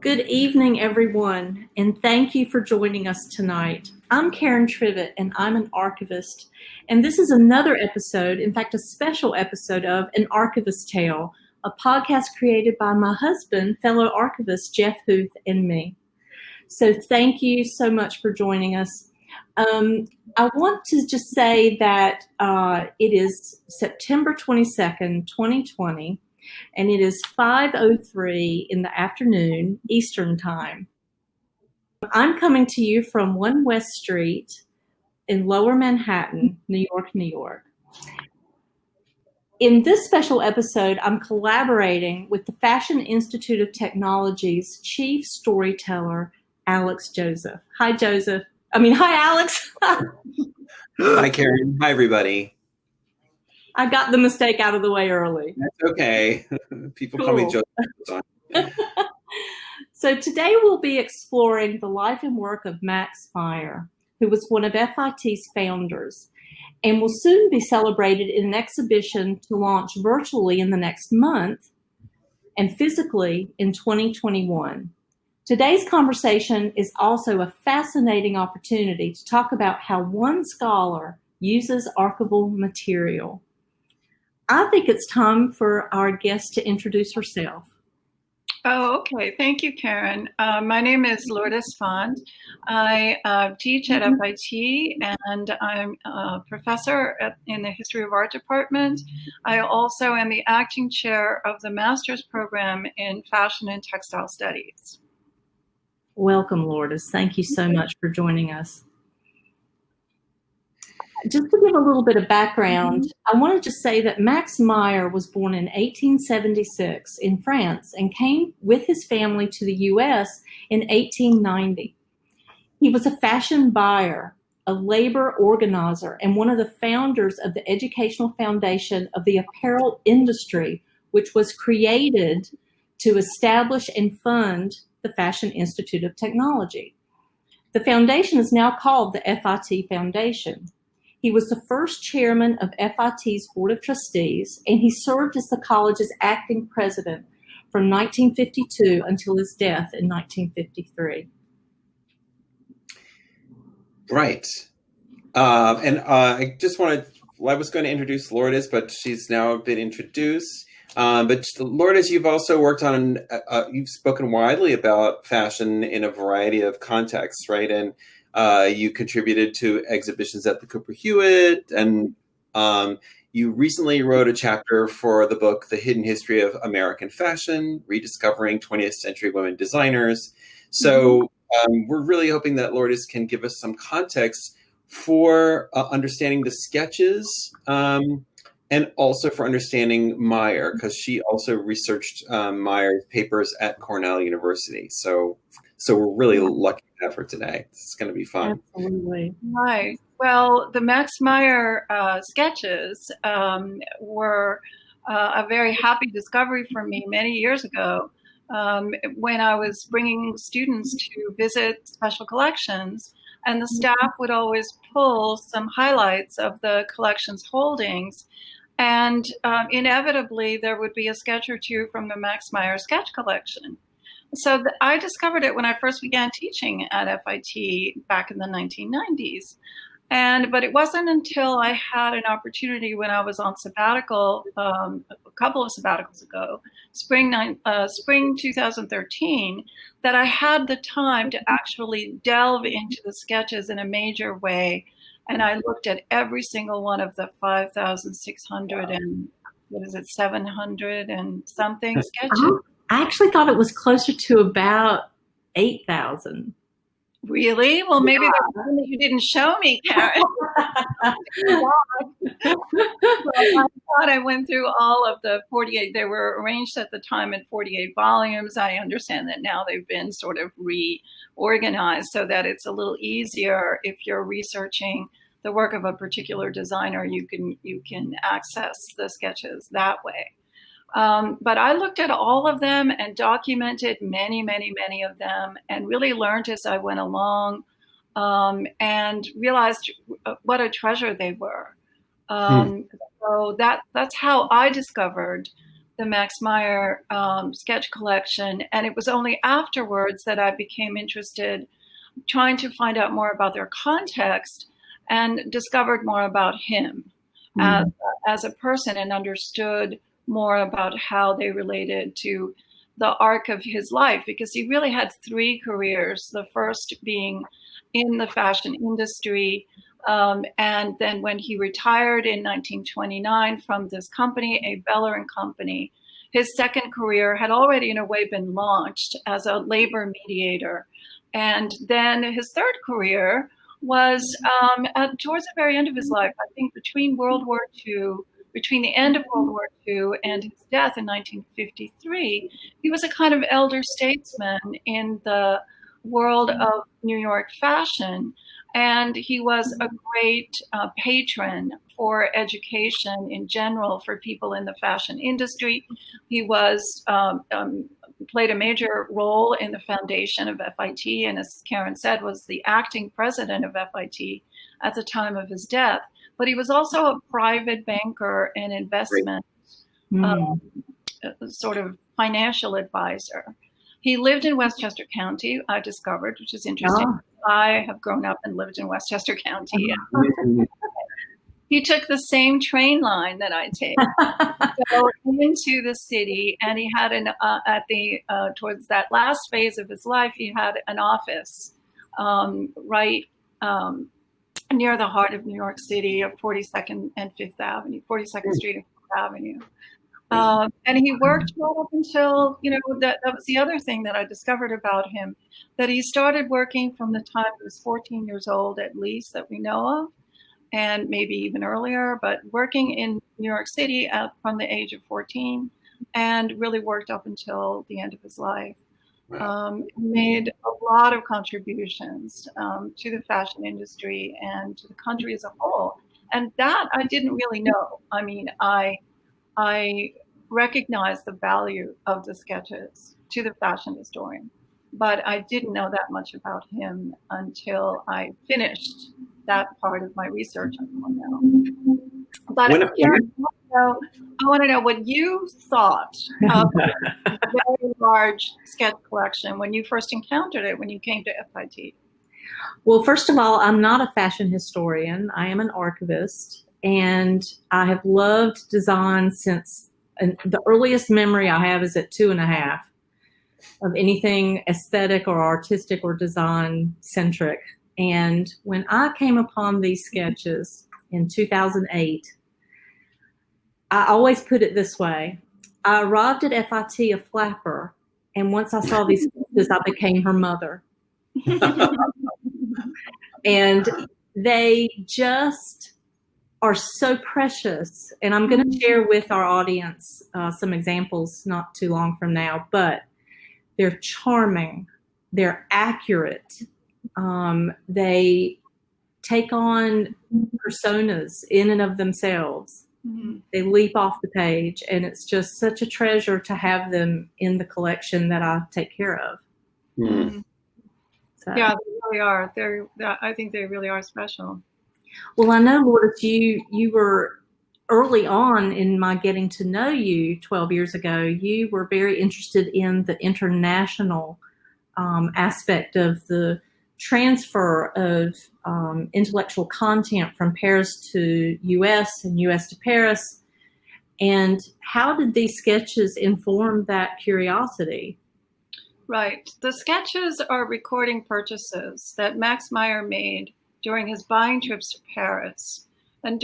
Good evening, everyone, and thank you for joining us tonight. I'm Karen Trivette, and I'm an archivist. And this is another episode, in fact, a special episode of An Archivist Tale, a podcast created by my husband, fellow archivist Jeff Huth, and me. So thank you so much for joining us. I want to just say that it is September 22nd, 2020. And it is 5:03 in the afternoon Eastern Time. I'm coming to you from 1 West Street in Lower Manhattan, New York, New York. In this special episode, I'm collaborating with the Fashion Institute of Technology's chief storyteller, Alex Joseph. Hi, Joseph. Hi, Alex. Hi, Karen. Hi, everybody. I got the mistake out of the way early. That's okay. People call me Joseph. So today we'll be exploring the life and work of Max Meyer, who was one of FIT's founders, and will soon be celebrated in an exhibition to launch virtually in the next month and physically in 2021. Today's conversation is also a fascinating opportunity to talk about how one scholar uses archival material. I think it's time for our guest to introduce herself. Oh, okay. Thank you, Karen. My name is Lourdes Font. I teach at FIT, and I'm a professor in the History of Art department. I also am the acting chair of the master's program in Fashion and Textile Studies. Welcome, Lourdes. Thank you so much for joining us. Just to give a little bit of background, I want to just say that Max Meyer was born in 1876 in France and came with his family to the U.S. in 1890. He was a fashion buyer, a labor organizer, and one of the founders of the Educational Foundation of the Apparel Industry, which was created to establish and fund the Fashion Institute of Technology. The foundation is now called the FIT Foundation. He was the first chairman of FIT's Board of Trustees, and he served as the college's acting president from 1952 until his death in 1953. Right. I just wanted, I was going to introduce Lourdes, but she's now been introduced. But Lourdes, you've also worked on, you've spoken widely about fashion in a variety of contexts, right? And you contributed to exhibitions at the Cooper Hewitt, and you recently wrote a chapter for the book, The Hidden History of American Fashion, Rediscovering 20th Century Women Designers. So we're really hoping that Lourdes can give us some context for understanding the sketches and also for understanding Meyer, because she also researched Meyer's papers at Cornell University. So we're really lucky to have her today. It's going to be fun. Absolutely. Right. Well, the Max Meyer sketches were a very happy discovery for me many years ago when I was bringing students to visit special collections, and the staff would always pull some highlights of the collection's holdings. And inevitably, there would be a sketch or two from the Max Meyer sketch collection. So I discovered it when I first began teaching at FIT back in the 1990s. But it wasn't until I had an opportunity when I was on sabbatical, a couple of sabbaticals ago, spring 2013, that I had the time to actually delve into the sketches in a major way. And I looked at every single one of the 5,600 and 700 and something sketches. I actually thought it was closer to about 8,000. Really? Well, maybe there's one that you didn't show me, Karen. Well, I thought I went through all of the 48. They were arranged at the time in 48 volumes. I understand that now they've been sort of reorganized so that it's a little easier if you're researching the work of a particular designer. You can access the sketches that way. But I looked at all of them and documented many, many, many of them, and really learned as I went along, and realized what a treasure they were. So that's how I discovered the Max Meyer sketch collection. And it was only afterwards that I became interested, trying to find out more about their context, and discovered more about him as a person, and understood more about how they related to the arc of his life, because he really had three careers. The first being in the fashion industry. And then when he retired in 1929 from this company, a Beller and Company, his second career had already in a way been launched as a labor mediator. And then his third career was towards the very end of his life, I think between between the end of World War II and his death in 1953, he was a kind of elder statesman in the world of New York fashion. And he was a great patron for education in general for people in the fashion industry. He was played a major role in the foundation of FIT, and as Karen said, was the acting president of FIT at the time of his death. But he was also a private banker and investment sort of financial advisor. He lived in Westchester County, I discovered, which is interesting. Oh. I have grown up and lived in Westchester County. He took the same train line that I take to go into the city, and he had towards that last phase of his life, he had an office right near the heart of New York City, of 42nd and Fifth Avenue, 42nd Street and Fifth Avenue. And he worked right up until, that was the other thing that I discovered about him, that he started working from the time he was 14 years old, at least, that we know of, and maybe even earlier, but working in New York City from the age of 14, and really worked up until the end of his life. Made a lot of contributions to the fashion industry and to the country as a whole. And that I didn't really know. I mean, I recognized the value of the sketches to the fashion historian, but I didn't know that much about him until I finished that part of my research on him now. But I want to know what you thought of a very large sketch collection when you first encountered it, when you came to FIT. Well, first of all, I'm not a fashion historian. I am an archivist, and I have loved design since the earliest memory I have is at 2.5 of anything aesthetic or artistic or design centric. And when I came upon these sketches in 2008, I always put it this way. I arrived at FIT a flapper, and once I saw these sketches, I became her mother. And they just are so precious. And I'm going to share with our audience some examples not too long from now, but they're charming. They're accurate. They take on personas in and of themselves. Mm-hmm. They leap off the page, and it's just such a treasure to have them in the collection that I take care of. Mm-hmm. So. Yeah, they really are. I think they really are special. Well, I know, Lourdes, you were early on in my getting to know you 12 years ago. You were very interested in the international aspect of the transfer of intellectual content from Paris to U.S. and U.S. to Paris. And how did these sketches inform that curiosity? Right. The sketches are recording purchases that Max Meyer made during his buying trips to Paris. And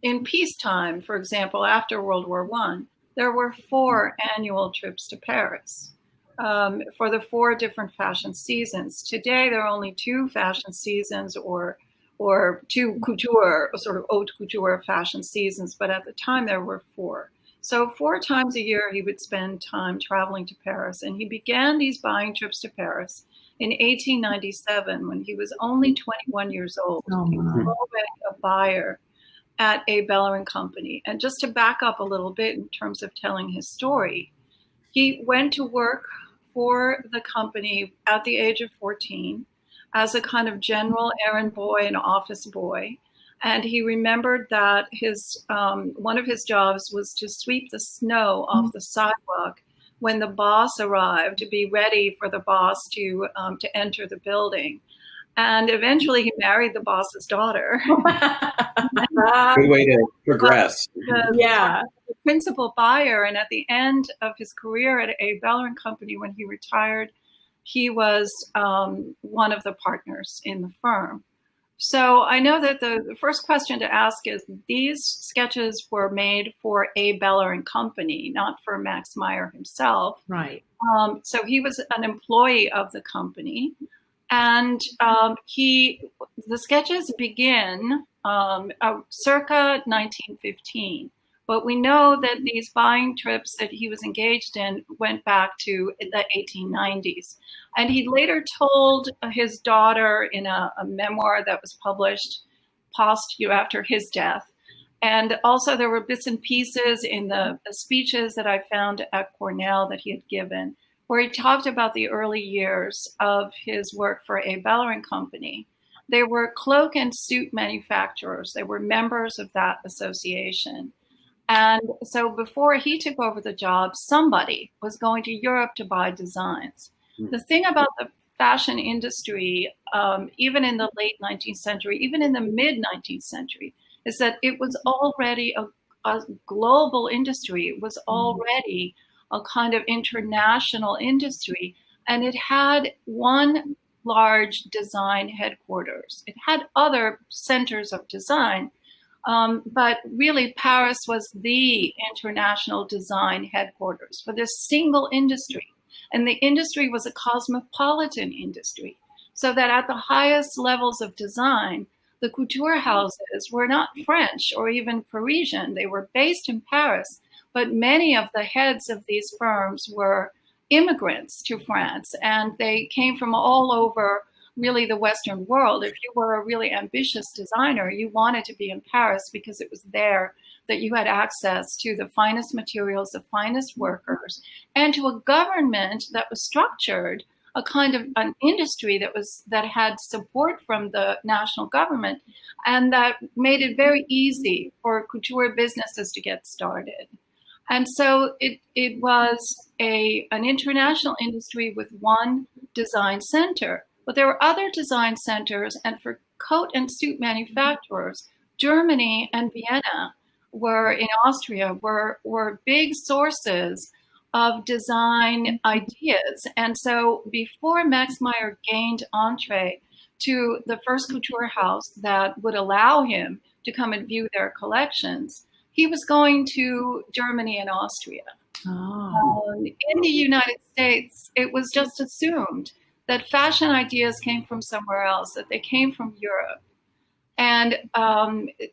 in peacetime, for example, after World War I, there were 4 annual trips to Paris. For the 4 different fashion seasons. Today, there are only 2 fashion seasons or 2 couture, sort of haute couture fashion seasons, but at the time there were 4. So 4 times a year, he would spend time traveling to Paris, and he began these buying trips to Paris in 1897 when he was only 21 years old. Oh, he was already a buyer at a Beller and Company. And just to back up a little bit in terms of telling his story, he went to work for the company at the age of 14 as a kind of general errand boy and office boy. And he remembered that his one of his jobs was to sweep the snow off the sidewalk when the boss arrived, to be ready for the boss to enter the building. And eventually he married the boss's daughter. Good way to progress. Yeah. The principal buyer, and at the end of his career at A. Beller and Company, when he retired, he was one of the partners in the firm. So I know that the first question to ask is, these sketches were made for A. Beller and Company, not for Max Meyer himself. Right. So he was an employee of the company, and the sketches begin circa 1915. But we know that these buying trips that he was engaged in went back to the 1890s. And he later told his daughter in a memoir that was published after his death. And also there were bits and pieces in the speeches that I found at Cornell that he had given, where he talked about the early years of his work for A. Beller and Company. They were cloak and suit manufacturers. They were members of that association. And so before he took over the job, somebody was going to Europe to buy designs. The thing about the fashion industry, even in the late 19th century, even in the mid 19th century, is that it was already a global industry. It was already a kind of international industry. And it had one large design headquarters. It had other centers of design. But really, Paris was the international design headquarters for this single industry. And the industry was a cosmopolitan industry, so that at the highest levels of design, the couture houses were not French or even Parisian. They were based in Paris, but many of the heads of these firms were immigrants to France, and they came from all over really the Western world. If you were a really ambitious designer, you wanted to be in Paris because it was there that you had access to the finest materials, the finest workers, and to a government that was structured, a kind of an industry that had support from the national government, and that made it very easy for couture businesses to get started. And so it was an international industry with one design center. But there were other design centers, and for coat and suit manufacturers, Germany and Vienna in Austria were big sources of design ideas. And so before Max Meyer gained entree to the first couture house that would allow him to come and view their collections, he was going to Germany and Austria. In the United States, it was just assumed that fashion ideas came from somewhere else, that they came from Europe. And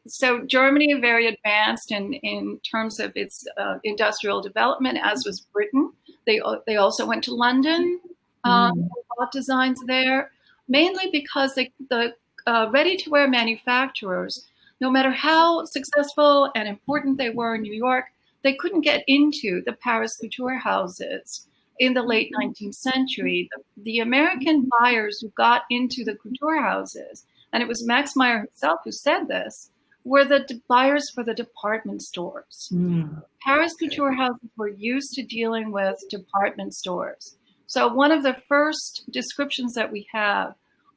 so Germany, very advanced in terms of its industrial development, as was Britain. They also went to London, bought designs there, mainly because the ready-to-wear manufacturers, no matter how successful and important they were in New York, they couldn't get into the Paris couture houses in the late 19th century. The American buyers who got into the couture houses, and it was Max Meyer himself who said this, were the buyers for the department stores. Paris couture houses were used to dealing with department stores. So one of the first descriptions that we have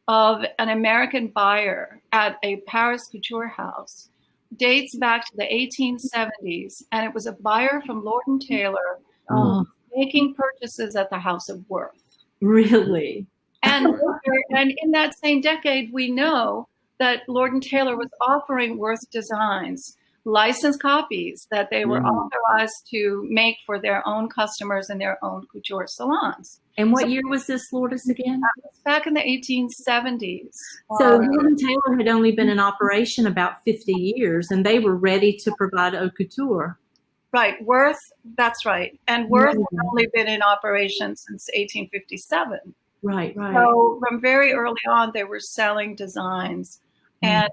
of an American buyer at a Paris couture house dates back to the 1870s, and it was a buyer from Lord & Taylor making purchases at the House of Worth. Really? And in that same decade, we know that Lord & Taylor was offering Worth designs, licensed copies that they were authorized to make for their own customers in their own couture salons. And what year was this, Lourdes, again? That was back in the 1870s. So Lord & Taylor had only been in operation about 50 years, and they were ready to provide haute couture. Right, Worth, that's right. And Worth had only been in operation since 1857. Right. So from very early on, they were selling designs and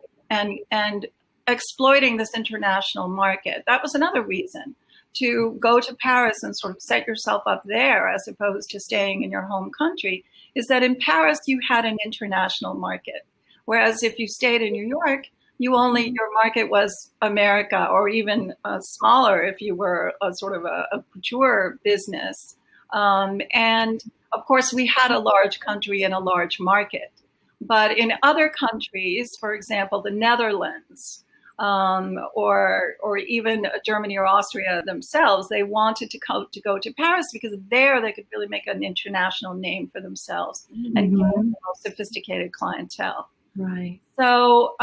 exploiting this international market. That was another reason to go to Paris and sort of set yourself up there as opposed to staying in your home country, is that in Paris you had an international market. Whereas if you stayed in New York, your market was America, or even smaller if you were a sort of a couture business. And of course, we had a large country and a large market. But in other countries, for example, the Netherlands, or even Germany or Austria themselves, they wanted to go to Paris because there they could really make an international name for themselves and gain the most sophisticated clientele. Right. So,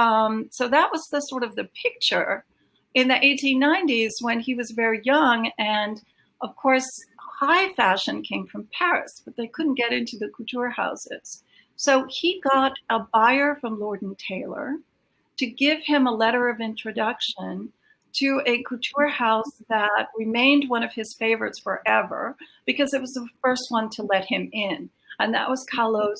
so that was the sort of the picture in the 1890s when he was very young. And of course, high fashion came from Paris, but they couldn't get into the couture houses. So he got a buyer from Lord & Taylor to give him a letter of introduction to a couture house that remained one of his favorites forever because it was the first one to let him in. And that was Callot.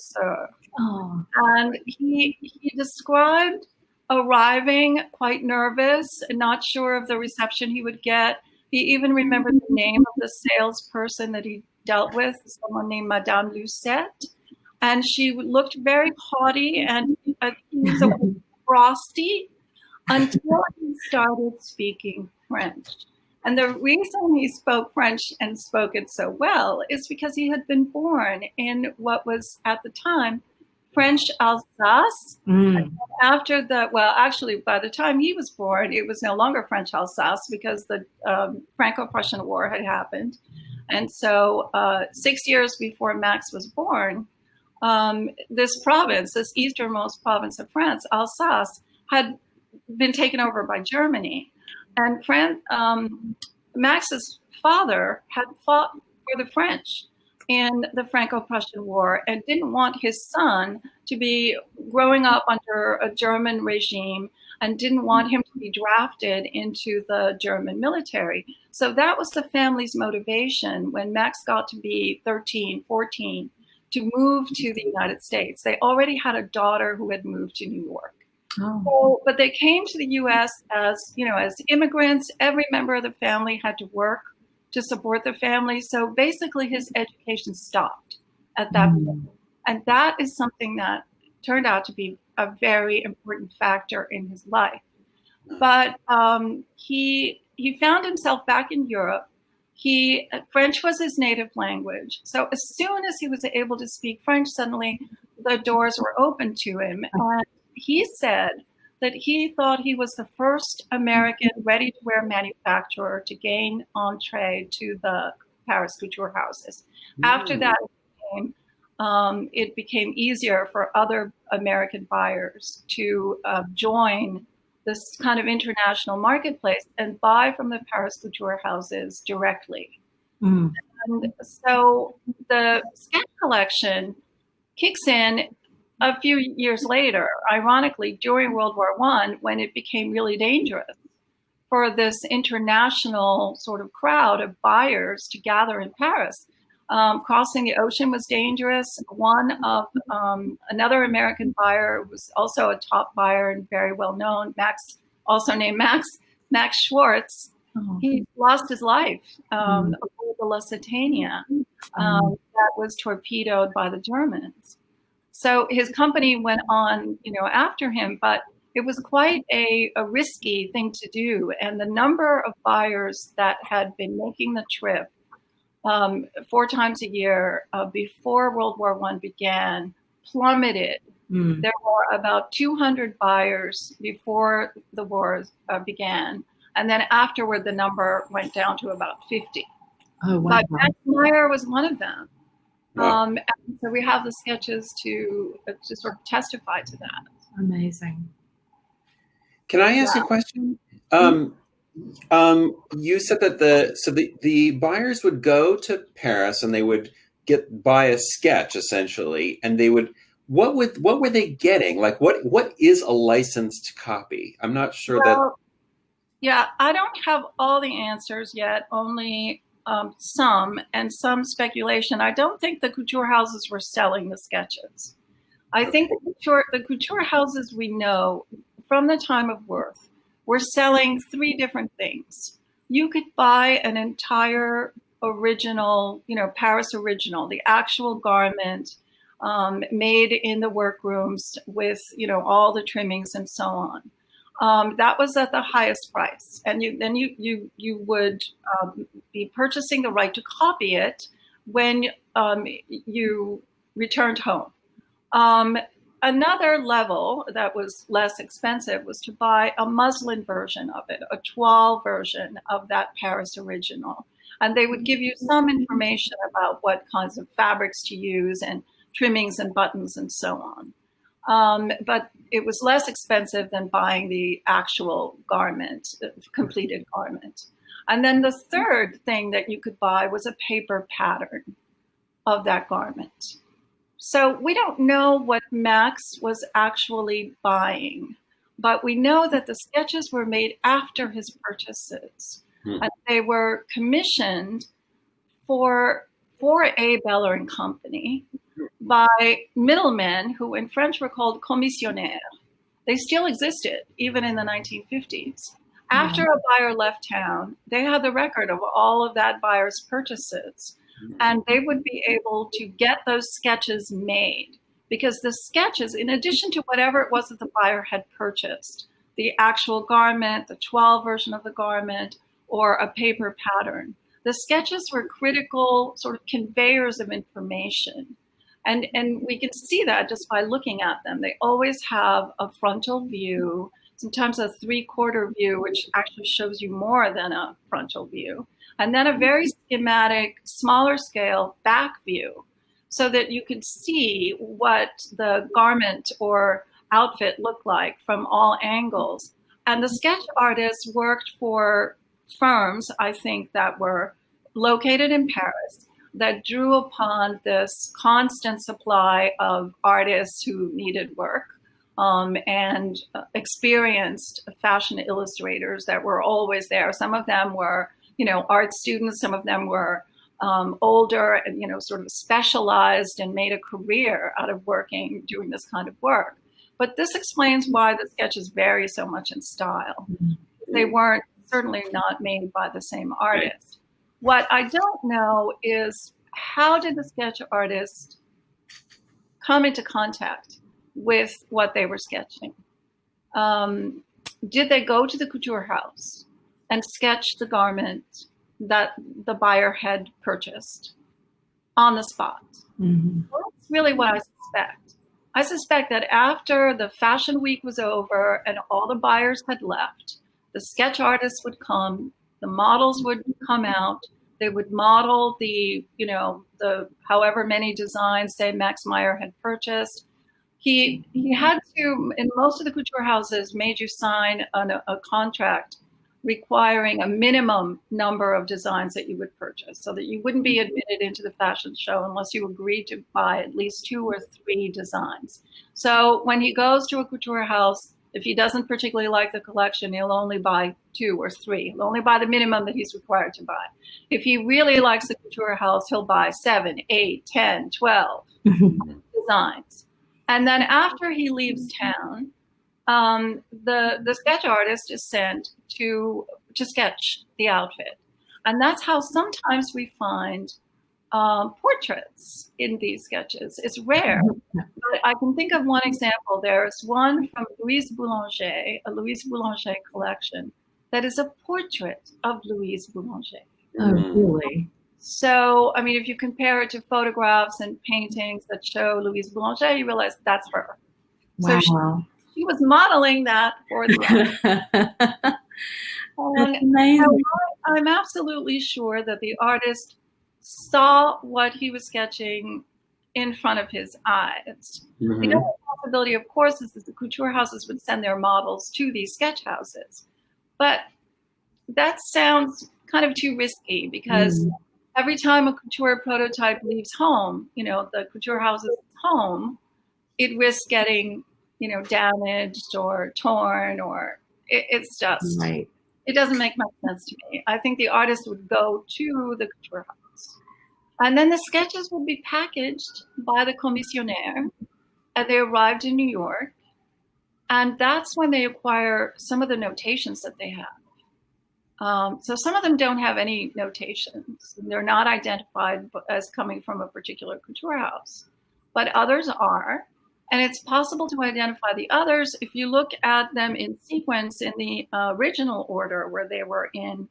Oh. And he described arriving quite nervous and not sure of the reception he would get. He even remembered the name of the salesperson that he dealt with, someone named Madame Lucette. And she looked very haughty and he was a bit frosty until he started speaking French. And the reason he spoke French and spoke it so well is because he had been born in what was at the time French Alsace. And after actually, by the time he was born, it was no longer French Alsace because the Franco-Prussian War had happened. And so 6 years before Max was born, this province, this easternmost province of France, Alsace, had been taken over by Germany. And Max's father had fought for the French in the Franco-Prussian War and didn't want his son to be growing up under a German regime and didn't want him to be drafted into the German military. So that was the family's motivation when Max got to be 13, 14, to move to the United States. They already had a daughter who had moved to New York. Oh. So, but they came to the U.S. as immigrants. Every member of the family had to work to support the family. So basically his education stopped at that point. And that is something that turned out to be a very important factor in his life. But he found himself back in Europe. French was his native language. So as soon as he was able to speak French, suddenly the doors were open to him. And he said that he thought he was the first American ready-to-wear manufacturer to gain entree to the Paris couture houses. After that, it became easier for other American buyers to join this kind of international marketplace and buy from the Paris couture houses directly. And so the sketch collection kicks in a few years later, ironically, during World War I, when it became really dangerous for this international sort of crowd of buyers to gather in Paris. Crossing the ocean was dangerous. One of another American buyer was also a top buyer and very well known, also named Max Schwartz. He lost his life aboard the Lusitania that was torpedoed by the Germans. So his company went on, after him, but it was quite a risky thing to do. And the number of buyers that had been making the trip 4 times a year before World War I began plummeted. There were about 200 buyers before the war began. And then afterward, the number went down to about 50. Oh, wow. But Max Meyer was one of them. And so we have the sketches to sort of testify to that. Amazing. Can I ask a question? You said that the buyers would go to Paris and they would buy a sketch essentially, and they would what were they getting? Like what is a licensed copy? I'm not sure that. Yeah, I don't have all the answers yet. Only some speculation. I don't think the couture houses were selling the sketches. I think the couture houses we know from the time of Worth were selling 3 different things. You could buy an entire original, Paris original, the actual garment made in the workrooms with, all the trimmings and so on. That was at the highest price, and you would be purchasing the right to copy it when you returned home. Another level that was less expensive was to buy a muslin version of it, a toile version of that Paris original. And they would give you some information about what kinds of fabrics to use and trimmings and buttons and so on. But it was less expensive than buying the actual garment, the completed garment. And then the third thing that you could buy was a paper pattern of that garment. So we don't know what Max was actually buying, but we know that the sketches were made after his purchases. And they were commissioned for A. Beller and Company by middlemen who in French were called commissionnaires. They still existed even in the 1950s. After a buyer left town, they had the record of all of that buyer's purchases. And they would be able to get those sketches made because the sketches, in addition to whatever it was that the buyer had purchased, the actual garment, the toile version of the garment, or a paper pattern, the sketches were critical sort of conveyors of information. And we can see that just by looking at them. They always have a frontal view, sometimes a 3/4 view, which actually shows you more than a frontal view. And then a very schematic, smaller scale back view so that you could see what the garment or outfit looked like from all angles. And the sketch artists worked for firms, I think, that were located in Paris that drew upon this constant supply of artists who needed work and experienced fashion illustrators that were always there. Some of them were art students, some of them were older and, sort of specialized and made a career out of working, doing this kind of work. But this explains why the sketches vary so much in style. They weren't certainly not made by the same artist. What I don't know is how did the sketch artist come into contact with what they were sketching? Did they go to the couture house and sketch the garment that the buyer had purchased on the spot? Well, that's really what I suspect. I suspect that after the fashion week was over and all the buyers had left, the sketch artists would come, the models would come out, they would model the however many designs, say, Max Meyer had purchased. He had to, in most of the couture houses, made you sign a contract requiring a minimum number of designs that you would purchase so that you wouldn't be admitted into the fashion show unless you agreed to buy at least 2 or 3 designs. So when he goes to a couture house, if he doesn't particularly like the collection, he'll only buy 2 or 3. He'll only buy the minimum that he's required to buy. If he really likes the couture house, he'll buy 7, 8, 10, 12 designs. And then after he leaves town, the sketch artist is sent to sketch the outfit. And that's how sometimes we find portraits in these sketches. It's rare, but I can think of one example. There's one from Louise Boumanche, a Louise Boumanche collection, that is a portrait of Louise Boumanche. Oh, really? So, I mean, if you compare it to photographs and paintings that show Louise Boumanche, you realize that's her. Wow. So she was modeling that for the amazing. I'm absolutely sure that the artist saw what he was sketching in front of his eyes. The other possibility, of course, is that the couture houses would send their models to these sketch houses. But that sounds kind of too risky because every time a couture prototype leaves home, the couture house's home, it risks getting, damaged or torn, or it's just, it doesn't make much sense to me. I think the artist would go to the couture house. And then the sketches would be packaged by the commissionnaire, and they arrived in New York. And that's when they acquire some of the notations that they have. So some of them don't have any notations. They're not identified as coming from a particular couture house, but others are. And it's possible to identify the others if you look at them in sequence in the original order where they were in,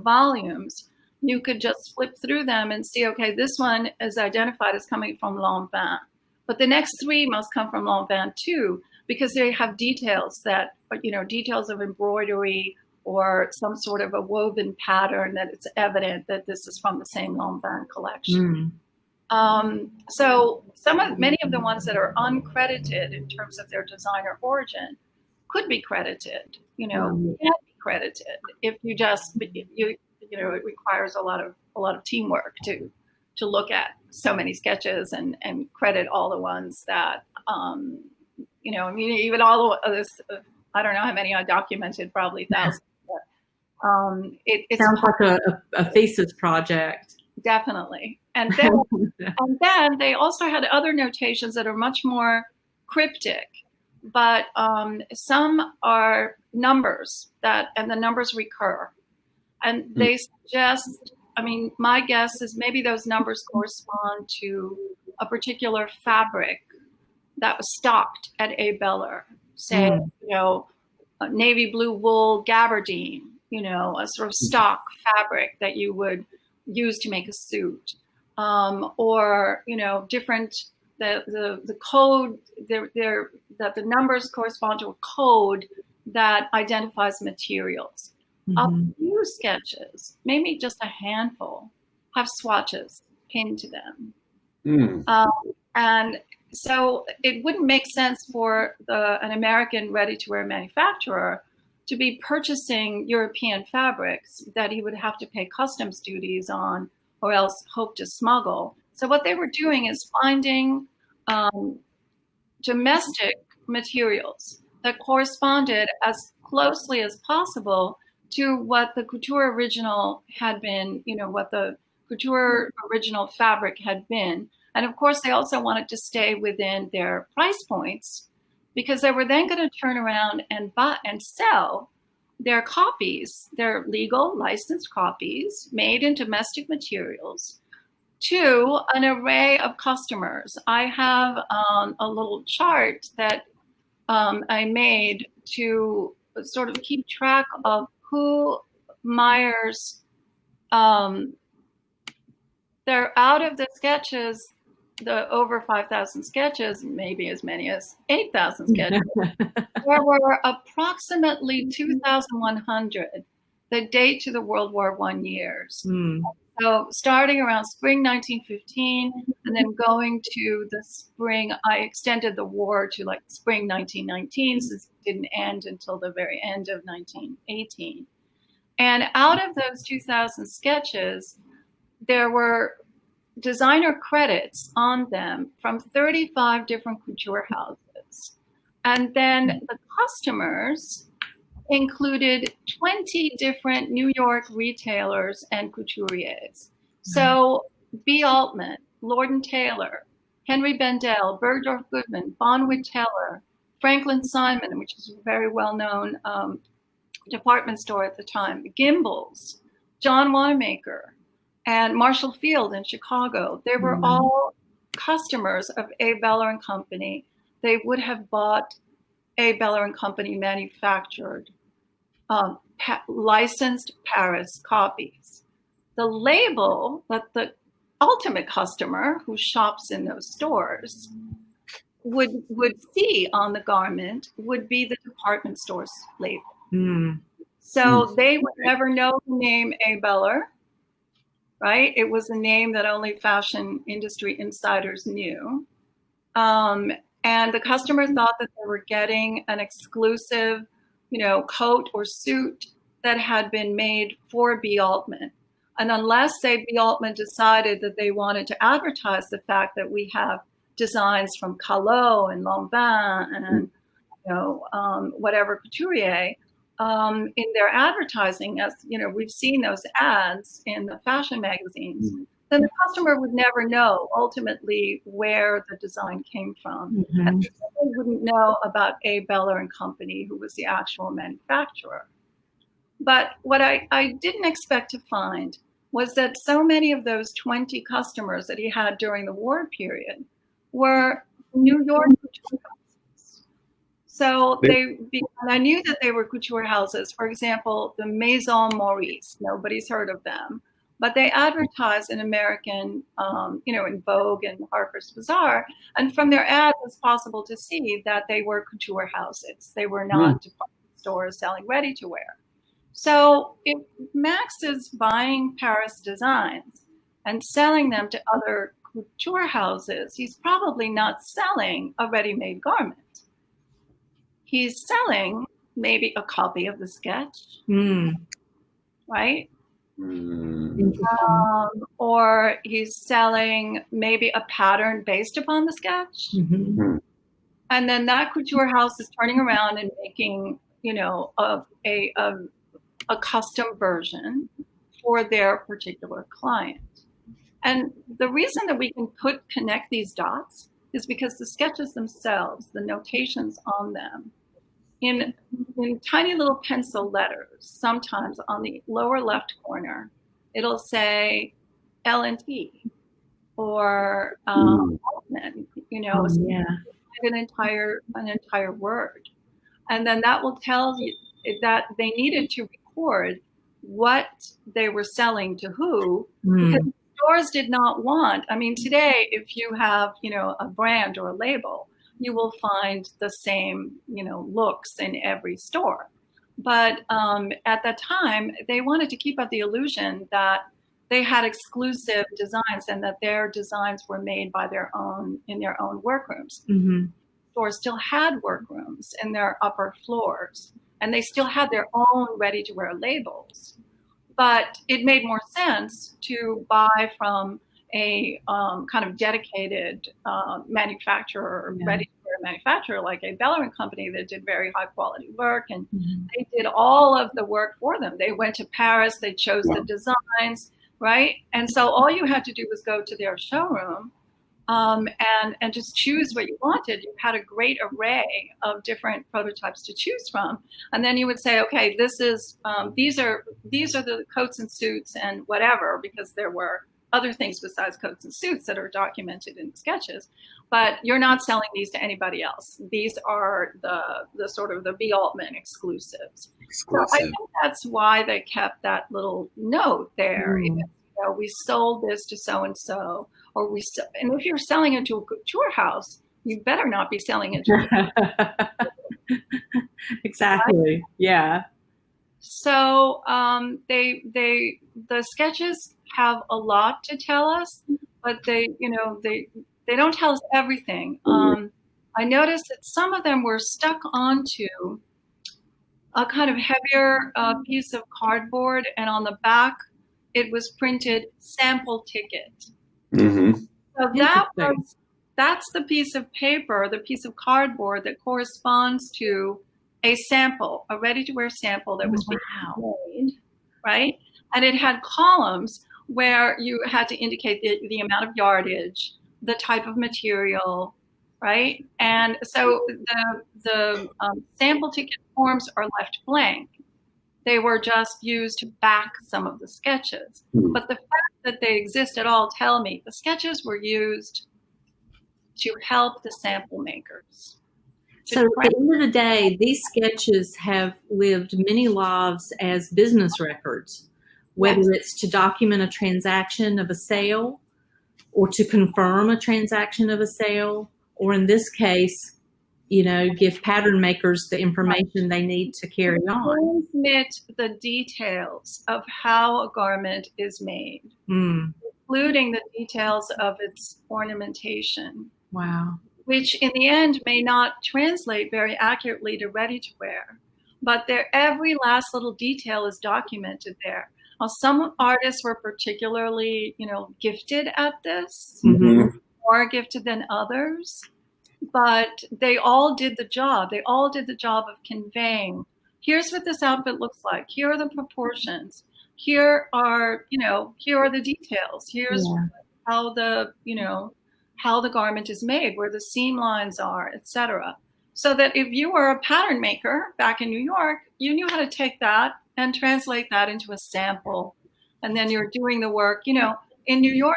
volumes. You could just flip through them and see, okay, this one is identified as coming from Lanvin, but the next three must come from Lanvin too, because they have details that, details of embroidery or some sort of a woven pattern that it's evident that this is from the same Lanvin collection. So many of the ones that are uncredited in terms of their designer origin could be credited, can't be credited if you just, it requires a lot of teamwork to look at so many sketches and credit all the ones that, even all the others, I don't know how many I documented, probably thousands. But, it sounds like a thesis project. Definitely. And then they also had other notations that are much more cryptic, but some are numbers and the numbers recur. And they suggest, my guess is maybe those numbers correspond to a particular fabric that was stocked at A. Beller, say, a navy blue wool gabardine, a sort of stock fabric that you would use to make a suit, or different the code that the numbers correspond to a code that identifies materials. A few sketches, maybe just a handful, have swatches pinned to them, and so it wouldn't make sense for an American ready-to-wear manufacturer to be purchasing European fabrics that he would have to pay customs duties on or else hope to smuggle. So what they were doing is finding domestic materials that corresponded as closely as possible to what the couture original had been, what the couture original fabric had been. And of course, they also wanted to stay within their price points because they were then going to turn around and buy and sell their copies, their legal licensed copies made in domestic materials to an array of customers. I have a little chart that I made to sort of keep track of who Meyer's, they're out of the sketches, the over 5,000 sketches, maybe as many as 8,000 sketches. There were approximately 2,100 that date to the World War I years. So starting around spring 1915 and then going to the spring, I extended the war to like spring 1919 since it didn't end until the very end of 1918. And out of those 2,000 sketches, there were designer credits on them from 35 different couture houses. And then the customers included 20 different New York retailers and couturiers. So B. Altman, Lord & Taylor, Henry Bendel, Bergdorf Goodman, Bonwit Teller, Franklin Simon, which is a very well-known department store at the time, Gimbel's, John Wanamaker, and Marshall Field in Chicago. They were all customers of A. Beller and Company. They would have bought A. Beller and Company manufactured licensed Paris copies. The label that the ultimate customer who shops in those stores would see on the garment would be the department store's label. So they would never know the name A. Beller, right? It was a name that only fashion industry insiders knew. And the customer thought that they were getting an exclusive, coat or suit that had been made for B. Altman. And unless, say, B. Altman decided that they wanted to advertise the fact that we have designs from Callot and Lanvin and, whatever couturier in their advertising, as, we've seen those ads in the fashion magazines, then the customer would never know ultimately where the design came from. And they wouldn't know about A. Beller and Company, who was the actual manufacturer. But what I didn't expect to find was that so many of those 20 customers that he had during the war period were New York couture houses. So and I knew that they were couture houses. For example, the Maison Maurice, nobody's heard of them, but they advertise in American, in Vogue and Harper's Bazaar. And from their ads, it's possible to see that they were couture houses. They were not department stores selling ready-to-wear. So if Max is buying Paris designs and selling them to other couture houses, he's probably not selling a ready-made garment. He's selling maybe a copy of the sketch, right? Or he's selling maybe a pattern based upon the sketch. And then that couture house is turning around and making, a custom version for their particular client. And the reason that we can connect these dots is because the sketches themselves, the notations on them, in tiny little pencil letters, sometimes on the lower left corner, it'll say L&T or Altman, an entire word. And then that will tell you that they needed to record what they were selling to who, because stores did not want. I mean, today, if you have, a brand or a label, you will find the same, looks in every store. But at that time, they wanted to keep up the illusion that they had exclusive designs and that their designs were made by in their own workrooms. Stores still had workrooms in their upper floors, and they still had their own ready-to-wear labels. But it made more sense to buy from a kind of dedicated manufacturer, ready-to-wear manufacturer like a Bellerin company that did very high-quality work, and they did all of the work for them. They went to Paris, they chose the designs, right? And so all you had to do was go to their showroom and just choose what you wanted. You had a great array of different prototypes to choose from, and then you would say, okay, this is these are the coats and suits and whatever, because there were other things besides coats and suits that are documented in sketches, but you're not selling these to anybody else. These are the sort of the B. Altman exclusives. So I think that's why they kept that little note there. We sold this to so and so, and if you're selling it to a couture house, you better not be selling it to exactly. Right? Yeah. So the sketches have a lot to tell us, but they don't tell us everything. I noticed that some of them were stuck onto a kind of heavier piece of cardboard, and on the back it was printed sample ticket. So that's the piece of paper, the piece of cardboard that corresponds to a sample, a ready-to-wear sample that was being made, right? And it had columns where you had to indicate the amount of yardage, the type of material, right? And so the sample ticket forms are left blank. They were just used to back some of the sketches. But the fact that they exist at all tell me the sketches were used to help the sample makers. So at the end of the day, these sketches have lived many lives as business records, whether it's to document a transaction of a sale or to confirm a transaction of a sale, or in this case, give pattern makers the information they need to carry on. Transmit the details of how a garment is made, including the details of its ornamentation. Wow. Which in the end may not translate very accurately to ready-to-wear, but every last little detail is documented there. Now, some artists were particularly, gifted at this, more gifted than others, but they all did the job. They all did the job of conveying, here's what this outfit looks like. Here are the proportions. Here are the details. Here's how the garment is made, where the seam lines are, etc. So that if you were a pattern maker back in New York, you knew how to take that and translate that into a sample. And then you're doing the work. In New York,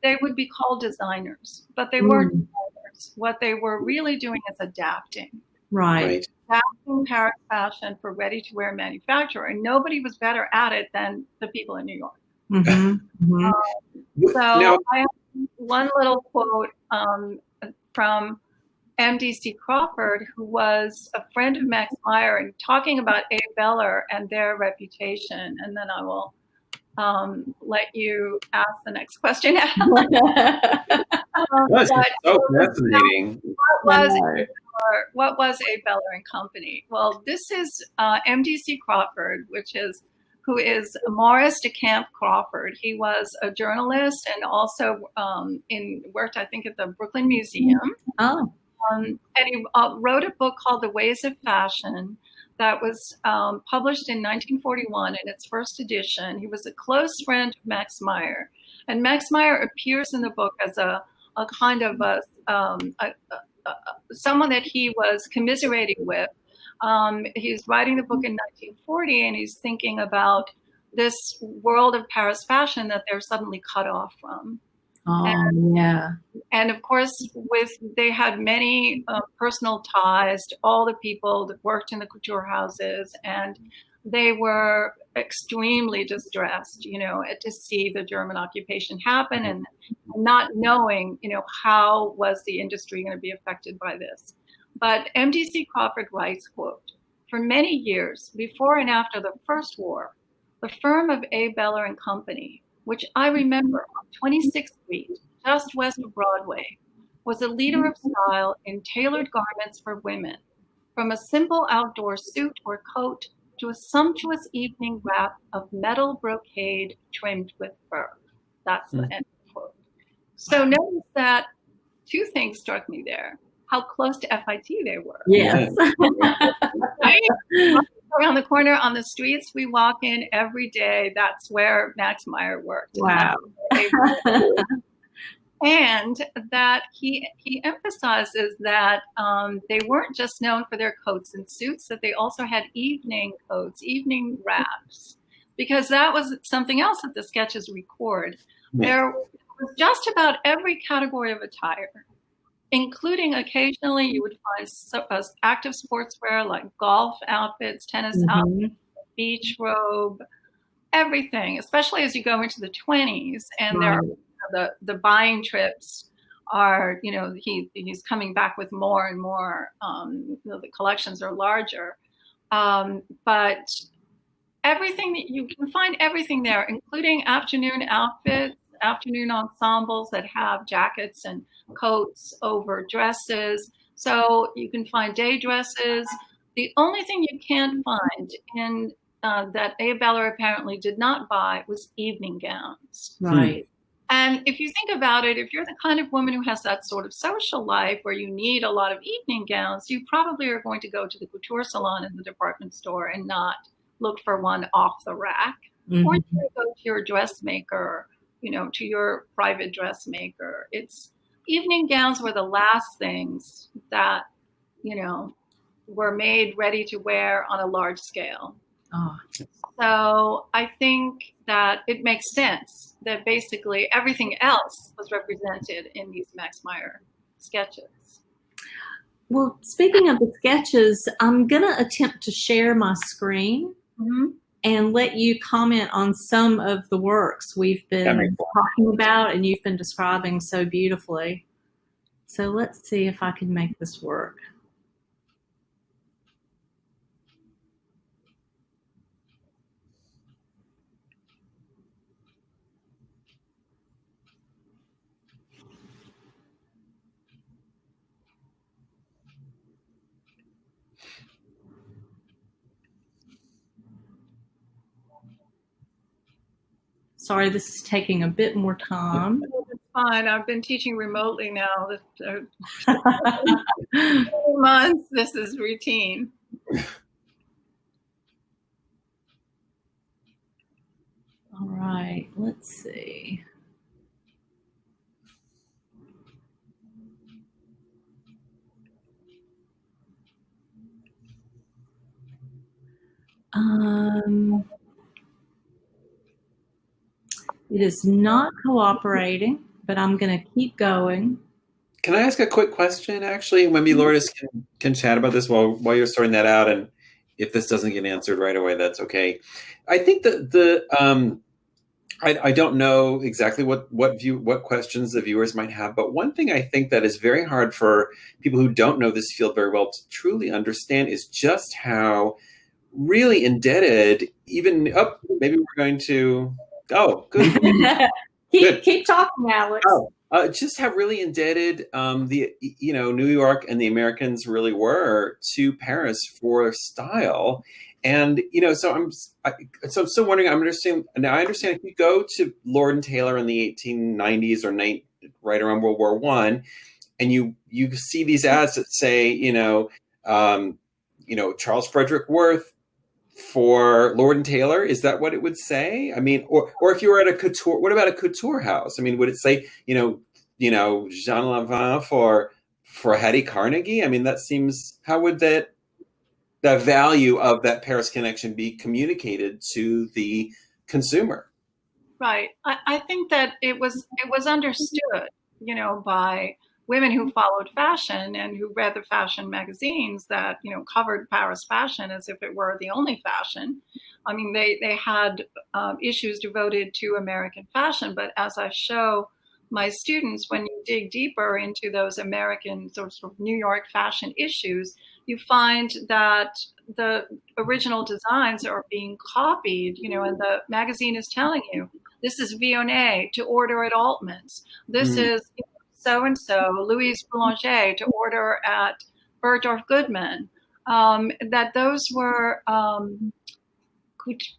they would be called designers, but they weren't designers. what they were really doing is adapting. Right. Adapting Paris fashion for ready-to-wear manufacture, and nobody was better at it than the people in New York. So Now, I have one little quote from MDC Crawford, who was a friend of Max Meyer, and talking about A. Beller and their reputation. And then I will let you ask the next question. that's so fascinating. What was A. Beller and Company? Well, this is MDC Crawford, who is Maurice de Camp Crawford. He was a journalist and also worked, I think, at the Brooklyn Museum. Oh. And he wrote a book called The Ways of Fashion that was published in 1941 in its first edition. He was a close friend of Max Meyer. And Max Meyer appears in the book as a kind of someone that he was commiserating with. He's writing the book in 1940, and he's thinking about this world of Paris fashion that they're suddenly cut off from. And of course, they had many personal ties to all the people that worked in the couture houses, and they were extremely distressed, to see the German occupation happen and not knowing, how was the industry going to be affected by this. But MDC Crawford writes, quote, "For many years, before and after the First War, the firm of A. Beller and Company, which I remember on 26th Street, just west of Broadway, was a leader of style in tailored garments for women, from a simple outdoor suit or coat to a sumptuous evening wrap of metal brocade trimmed with fur." That's the end quote. So notice that two things struck me there. How close to FIT they were. Yes. Around the corner on the streets we walk in every day, that's where Max Meyer worked. Wow. And that he emphasizes that they weren't just known for their coats and suits, that they also had evening coats, evening wraps, because that was something else that the sketches record. There was just about every category of attire, including occasionally you would find active sportswear like golf outfits, tennis outfits, beach robe, everything, especially as you go into the 20s. And there are the buying trips are, he's coming back with more and more. The collections are larger. But everything that you can find everything there, including afternoon outfits, afternoon ensembles that have jackets and coats over dresses. So you can find day dresses. The only thing you can't find in that A. Beller apparently did not buy was evening gowns. Right. And if you think about it, if you're the kind of woman who has that sort of social life where you need a lot of evening gowns, you probably are going to go to the couture salon in the department store and not look for one off the rack. Or you go to your dressmaker, to your private dressmaker. Evening gowns were the last things that, were made ready to wear on a large scale. Oh. So I think that it makes sense that basically everything else was represented in these Max Meyer sketches. Well, speaking of the sketches, I'm going to attempt to share my screen and let you comment on some of the works we've been talking about and you've been describing so beautifully. So let's see if I can make this work. Sorry, this is taking a bit more time. It's fine. I've been teaching remotely now. 2 months. This is routine. All right, let's see. It is not cooperating, but I'm going to keep going. Can I ask a quick question, actually? Maybe Lourdes can chat about this while you're sorting that out, and if this doesn't get answered right away, that's okay. I think that I don't know exactly what questions the viewers might have, but one thing I think that is very hard for people who don't know this field very well to truly understand is just how really indebted even maybe we're going to good. keep talking, Alex. Just how really indebted the New York and the Americans really were to Paris for style. And so I'm still wondering. I understand if you go to Lord and Taylor in the 1890s or right around World War I, and you see these ads that say Charles Frederick Worth for Lord and Taylor. Is that what it would say? I mean, or if you were at a couture, what about a couture house? I mean, would it say Jean Lanvin for Hattie Carnegie? I mean, that seems, how would the value of that Paris connection be communicated to the consumer? Right. I think that it was understood, by women who followed fashion and who read the fashion magazines that, covered Paris fashion as if it were the only fashion. I mean, they had issues devoted to American fashion, but as I show my students, when you dig deeper into those American sort of New York fashion issues, you find that the original designs are being copied, and the magazine is telling you, this is Vionnet to order at Altman's. This is so-and-so, Louise Boumanche to order at Bergdorf Goodman. That those were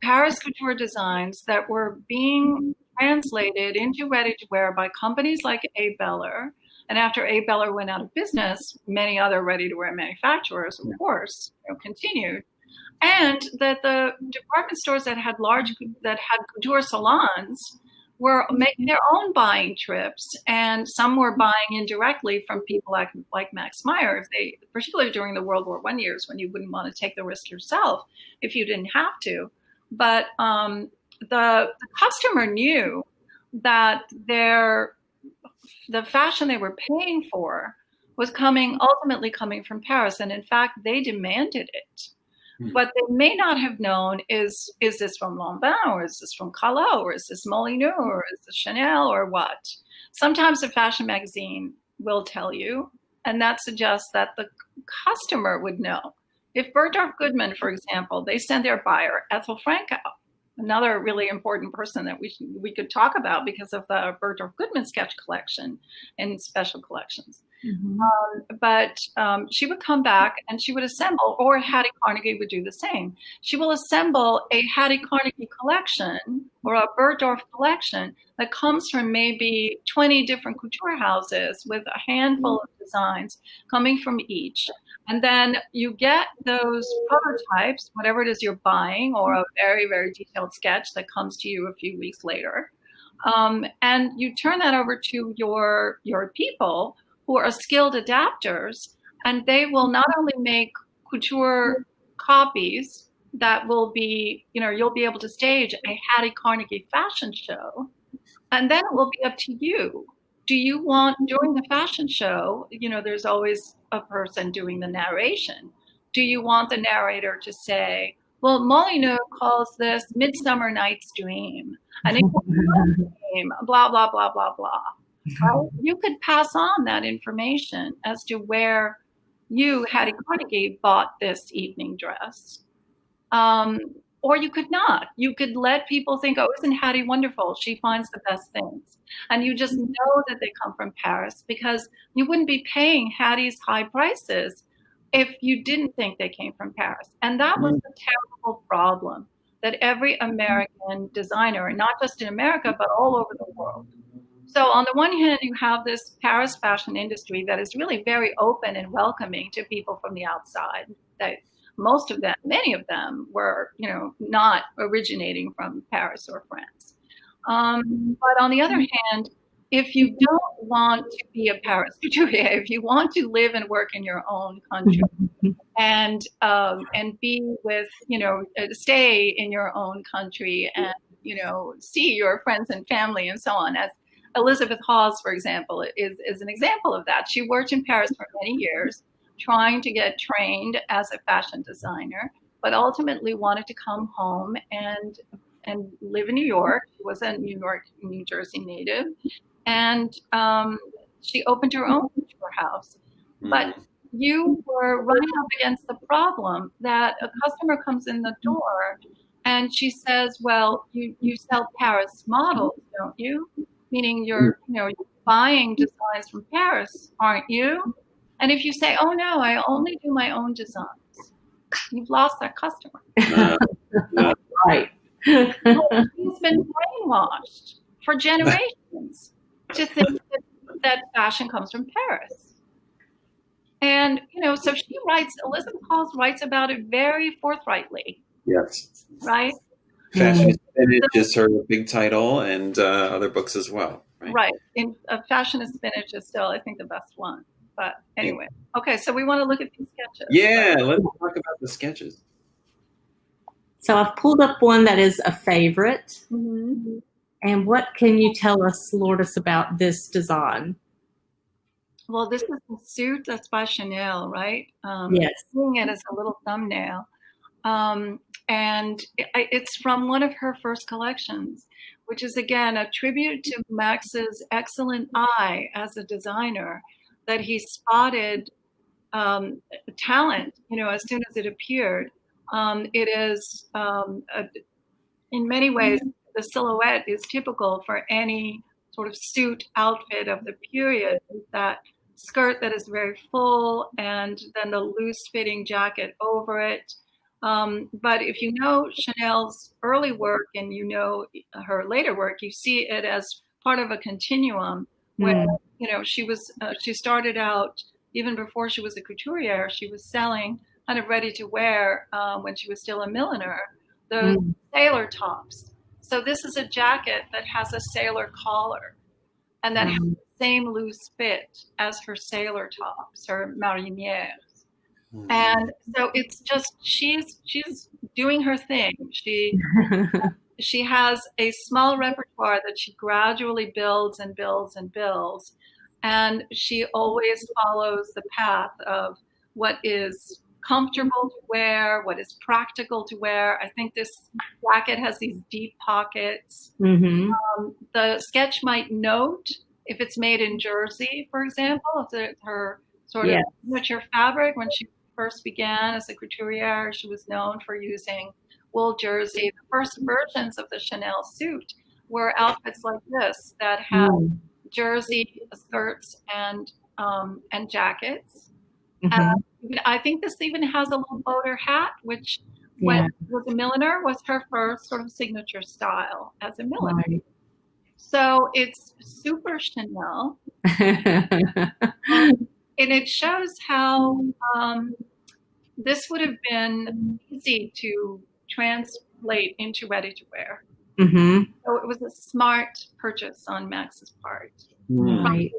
Paris couture designs that were being translated into ready-to-wear by companies like A. Beller. And after A. Beller went out of business, many other ready-to-wear manufacturers, of course, continued. And that the department stores that had couture salons were making their own buying trips, and some were buying indirectly from people like Max Meyer, particularly during the World War I years when you wouldn't want to take the risk yourself if you didn't have to. But the customer knew that the fashion they were paying for was ultimately coming from Paris, and in fact, they demanded it. What they may not have known is this from Lanvin, or is this from Callot, or is this Molyneux, or is this Chanel, or what? Sometimes a fashion magazine will tell you, and that suggests that the customer would know. If Bergdorf Goodman, for example, they send their buyer, Ethel Franco, another really important person that we could talk about because of the Bergdorf Goodman sketch collection and special collections. Mm-hmm. But she would come back and she would assemble, or Hattie Carnegie would do the same. She will assemble a Hattie Carnegie collection or a Bergdorf collection that comes from maybe 20 different couture houses with a handful of designs coming from each. And then you get those prototypes, whatever it is you're buying, or a very, very detailed sketch that comes to you a few weeks later. And you turn that over to your people who are skilled adapters, and they will not only make couture copies that will be, you'll be able to stage a Hattie Carnegie fashion show, and then it will be up to you. Do you want, during the fashion show, there's always a person doing the narration. Do you want the narrator to say, well, Molyneux calls this Midsummer Night's Dream, and it blah, blah, blah, blah, blah. You could pass on that information as to where you, Hattie Carnegie, bought this evening dress. Or you could not. You could let people think, oh, isn't Hattie wonderful? She finds the best things. And you just know that they come from Paris, because you wouldn't be paying Hattie's high prices if you didn't think they came from Paris. And that was the terrible problem that every American designer, and not just in America, but all over the world. So on the one hand, you have this Paris fashion industry that is really very open and welcoming to people from the outside. That most of them, many of them were, not originating from Paris or France. But on the other hand, if you don't want to be a Paris couturier, if you want to live and work in your own country and be with, stay in your own country and, see your friends and family and so on, Elizabeth Hawes, for example, is an example of that. She worked in Paris for many years, trying to get trained as a fashion designer, but ultimately wanted to come home and live in New York. She was a New Jersey native, and she opened her own couture house. But you were running up against the problem that a customer comes in the door and she says, well, you sell Paris models, don't you? Meaning you're buying designs from Paris, aren't you? And if you say, oh no, I only do my own designs, you've lost that customer. Right. He's been brainwashed for generations to think that fashion comes from Paris. And, so she writes, Elizabeth Hawes writes about it very forthrightly. Yes. Right? Fashion Spinach is her big title, and other books as well. Right. In Fashion is Spinach is still, I think, the best one. But anyway. Okay, so we want to look at these sketches. Yeah, let's talk about the sketches. So I've pulled up one that is a favorite. Mm-hmm. And what can you tell us, Lourdes, about this design? Well, this is the suit that's by Chanel, right? Yes. Seeing it as a little thumbnail. And it's from one of her first collections, which is, again, a tribute to Max's excellent eye as a designer, that he spotted talent, as soon as it appeared. It is, in many ways, the silhouette is typical for any sort of suit outfit of the period. That skirt that is very full, and then the loose fitting jacket over it. But if you know Chanel's early work and you know her later work, you see it as part of a continuum where, she started out, even before she was a couturier, she was selling kind of ready to wear when she was still a milliner, those sailor tops. So this is a jacket that has a sailor collar and that has the same loose fit as her sailor tops, her marinières. And so it's just, she's doing her thing. She has a small repertoire that she gradually builds and builds and builds. And she always follows the path of what is comfortable to wear, what is practical to wear. I think this jacket has these deep pockets. The sketch might note if it's made in Jersey, for example, if it's her sort of signature fabric. When she first began as a couturier, she was known for using wool jersey. The first versions of the Chanel suit were outfits like this that had jersey skirts and jackets. And I think this even has a little boater hat, which when she was a milliner was her first sort of signature style as a milliner. Right. So it's super Chanel. And it shows how this would have been easy to translate into ready-to-wear. So it was a smart purchase on Max's part. Right.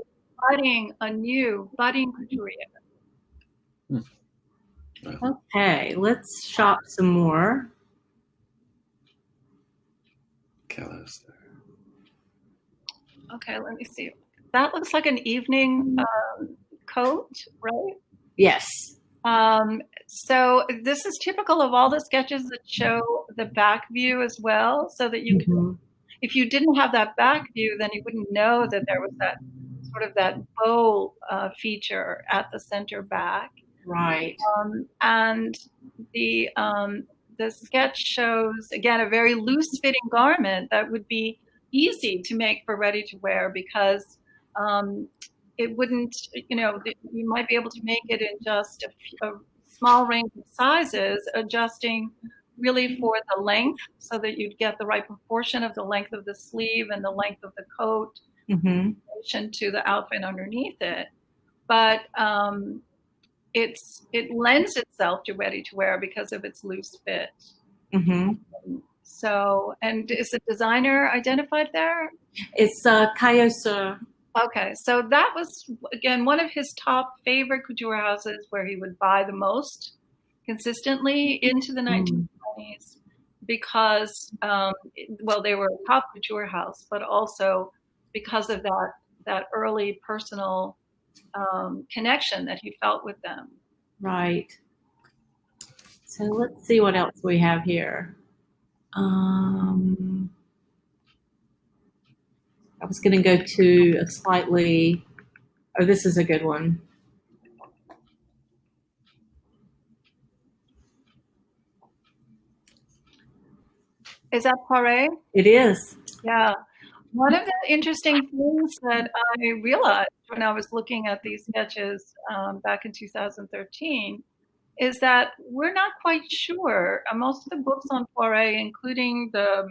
Budding couturier. Okay, let's shop some more. Okay, let me see. That looks like an evening coat, right? Yes. So this is typical of all the sketches that show the back view as well, so that you can, if you didn't have that back view, then you wouldn't know that there was that sort of that bow feature at the center back. Right. And the sketch shows, again, a very loose-fitting garment that would be easy to make for ready-to-wear because it wouldn't, you might be able to make it in just a small range of sizes, adjusting really for the length so that you'd get the right proportion of the length of the sleeve and the length of the coat in relation to the outfit underneath it. But it lends itself to ready-to-wear because of its loose fit. So, and is the designer identified there? It's Cayosa. Okay, so that was, again, one of his top favorite couture houses where he would buy the most consistently into the 1920s because, they were a top couture house, but also because of that early personal connection that he felt with them. Right. So let's see what else we have here. I was going to go to a slightly, oh, this is a good one. Is that Poiret? It is. Yeah. One of the interesting things that I realized when I was looking at these sketches back in 2013 is that we're not quite sure. Most of the books on Poiret, including the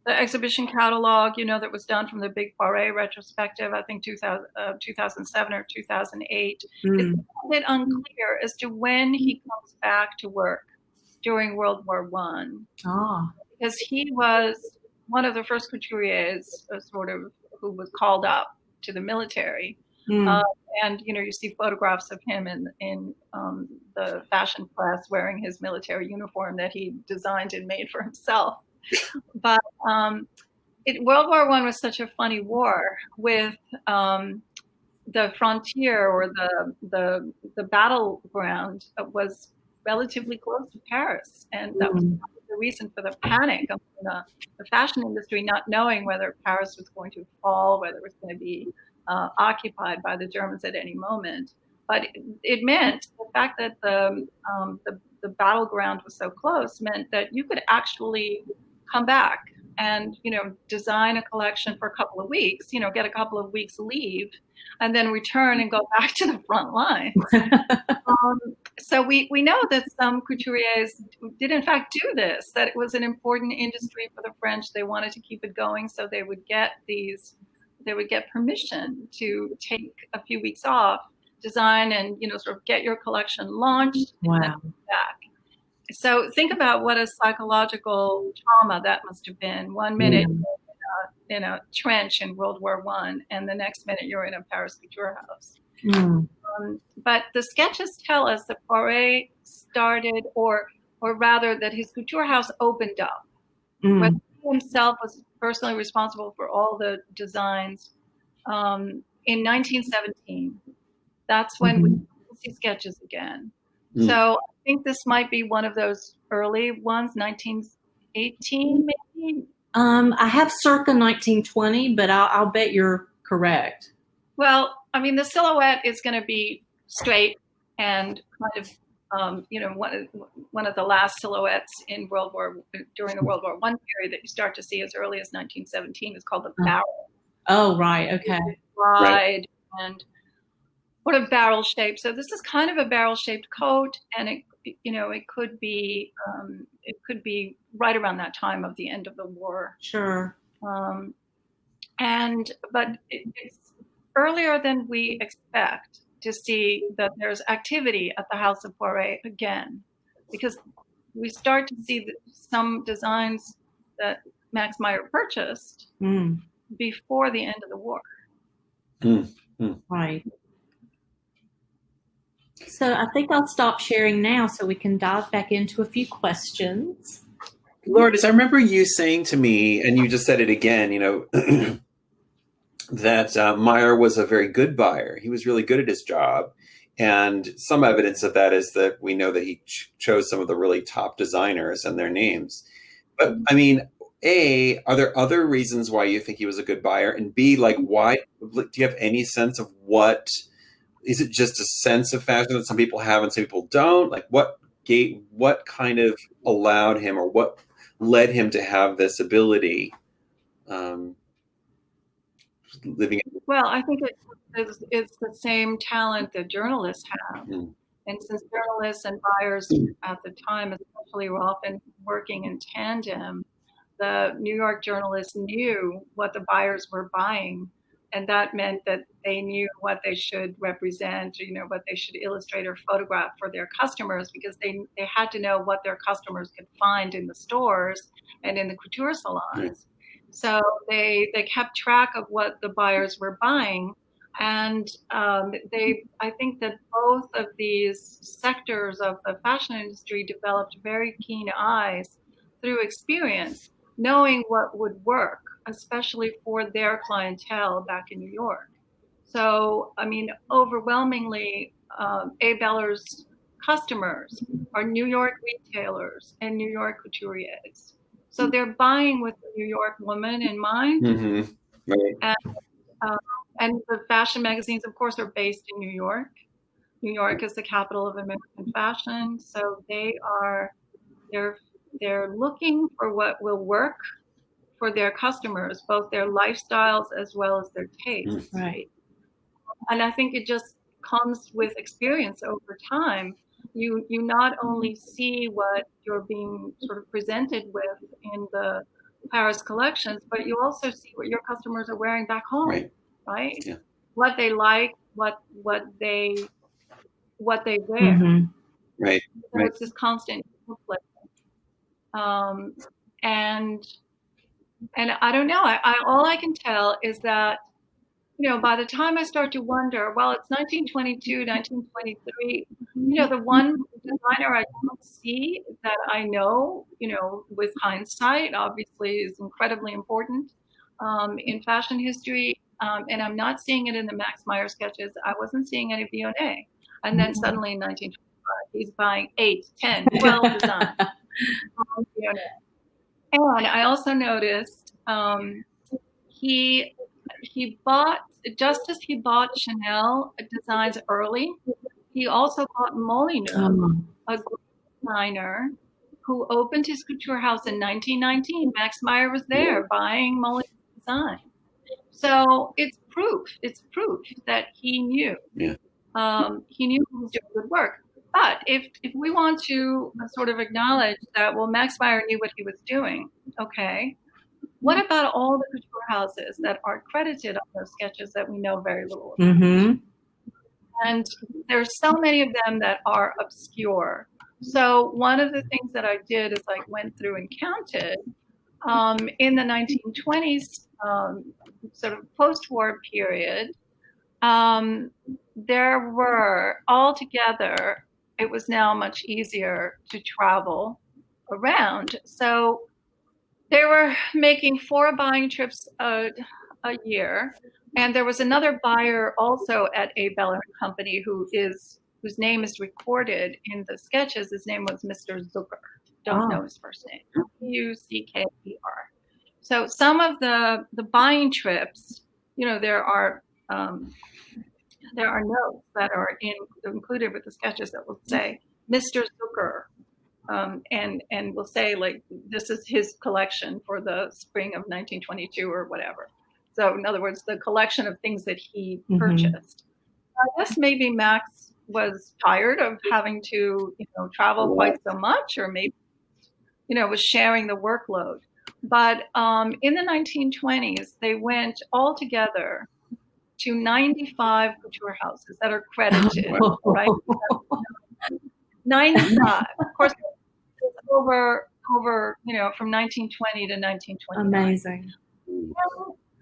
exhibition catalog, that was done from the big Poiret retrospective, I think 2007 or 2008, it's a bit unclear as to when he comes back to work during World War I. Because he was one of the first couturiers, sort of, who was called up to the military. And you see photographs of him in the fashion press wearing his military uniform that he designed and made for himself. But World War I was such a funny war with the frontier, or the battleground was relatively close to Paris, and that was the reason for the panic of the fashion industry, not knowing whether Paris was going to fall, whether it was going to be occupied by the Germans at any moment. But it meant the fact that the battleground was so close meant that you could actually come back and design a collection for a couple of weeks, get a couple of weeks leave, and then return and go back to the front lines. So we know that some couturiers did in fact do this, that it was an important industry for the French. They wanted to keep it going, so they would get permission to take a few weeks off, design, and sort of get your collection launched. Wow. And then come back. So think about what a psychological trauma that must have been. 1 minute you're in a trench in World War I, and the next minute you're in a Paris couture house. But the sketches tell us that Poiret started, or rather that his couture house opened up. Whether he himself was personally responsible for all the designs in 1917. That's when we see sketches again. So I think this might be one of those early ones, 1918 maybe? I have circa 1920, but I'll bet you're correct. Well, I mean, the silhouette is going to be straight and kind of, one of the last silhouettes during the World War I period that you start to see as early as 1917 is called the barrel. Oh, right. Okay. Wide and what a barrel shape. So this is kind of a barrel shaped coat, and it could be right around that time of the end of the war. Sure. But it's earlier than we expect to see that there's activity at the House of Poiret again, because we start to see some designs that Max Meyer purchased before the end of the war. Right. So I think I'll stop sharing now so we can dive back into a few questions. Lourdes, I remember you saying to me, and you just said it again, that Meyer was a very good buyer. He was really good at his job. And some evidence of that is that we know that he chose some of the really top designers and their names. But I mean, A, are there other reasons why you think he was a good buyer? And B, why, do you have any sense of what, is it just a sense of fashion that some people have and some people don't? What kind of allowed him, or what led him to have this ability? Well, I think it's the same talent that journalists have. And since journalists and buyers at the time especially were often working in tandem, the New York journalists knew what the buyers were buying. And that meant that they knew what they should represent, what they should illustrate or photograph for their customers, because they had to know what their customers could find in the stores and in the couture salons. So they kept track of what the buyers were buying. And I think that both of these sectors of the fashion industry developed very keen eyes through experience, knowing what would work especially for their clientele back in New York. So, I mean, overwhelmingly, A. Beller's customers are New York retailers and New York couturiers. So they're buying with the New York woman in mind. Mm-hmm. Right. And the fashion magazines, of course, are based in New York. New York is the capital of American fashion. So they're looking for what will work for their customers, both their lifestyles as well as their tastes. Right. And I think it just comes with experience over time. You not only see what you're being sort of presented with in the Paris collections, but you also see what your customers are wearing back home, right? Yeah. What they like, what they wear. Mm-hmm. Right. So it's this constant conflict. And I don't know. All I can tell is that, you know, by the time I start to wonder, well, it's 1922, 1923, you know, the one designer I don't see that I know, you know, with hindsight, obviously is incredibly important in fashion history. And I'm not seeing it in the Max Meyer sketches. I wasn't seeing any Vionnet. And then suddenly in 1925, he's buying 8, 10, 12 designs. And I also noticed he bought, just as he bought Chanel designs early, he also bought Molyneux, a designer who opened his couture house in 1919. Max Meyer was there buying Molyneux design. So it's proof that he knew. Yeah. He knew he was doing good work. But if we want to sort of acknowledge that, well, Max Meyer knew what he was doing, okay, what about all the couture houses that are credited on those sketches that we know very little about? Mm-hmm. And there's so many of them that are obscure. So one of the things that I did is I went through and counted in the 1920s, sort of post-war period, there were altogether, it was now much easier to travel around. So they were making 4 buying trips a year. And there was another buyer also at A. Beller & Company whose name is recorded in the sketches. His name was Mr. Zucker. Don't know his first name. Ucker. So some of the buying trips, you know, there are notes that are included with the sketches that will say Mr. Zucker, and will say, like, this is his collection for the spring of 1922 or whatever. So in other words, the collection of things that he purchased. I guess maybe Max was tired of having to, you know, travel quite so much, or maybe, you know, was sharing the workload. But in the 1920s, they went all together to 95 couture houses that are credited, right? 95. Of course, it's over, you know, from 1920 to 1929. Amazing.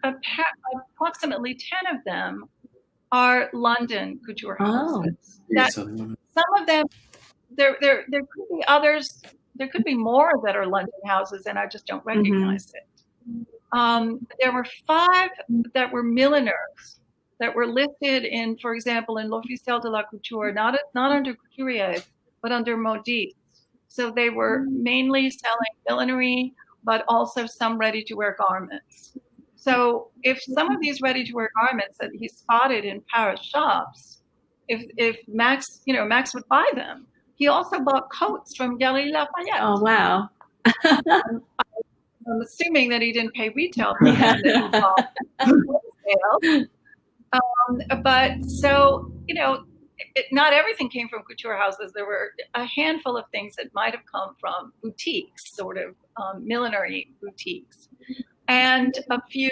Approximately 10 of them are London couture houses. Some of them, there could be others. There could be more that are London houses, and I just don't recognize it. There were 5 that were milliners that were listed in, for example, in L'Officiel de la Couture, not under couturiers, but under modistes. So they were mainly selling millinery, but also some ready-to-wear garments. So if some of these ready-to-wear garments that he spotted in Paris shops, if Max would buy them. He also bought coats from Galeries Lafayette. Oh, wow. I'm assuming that he didn't pay retail for them, that he bought wholesale. But so, you know, not everything came from couture houses. There were a handful of things that might have come from boutiques, sort of millinery boutiques, and a few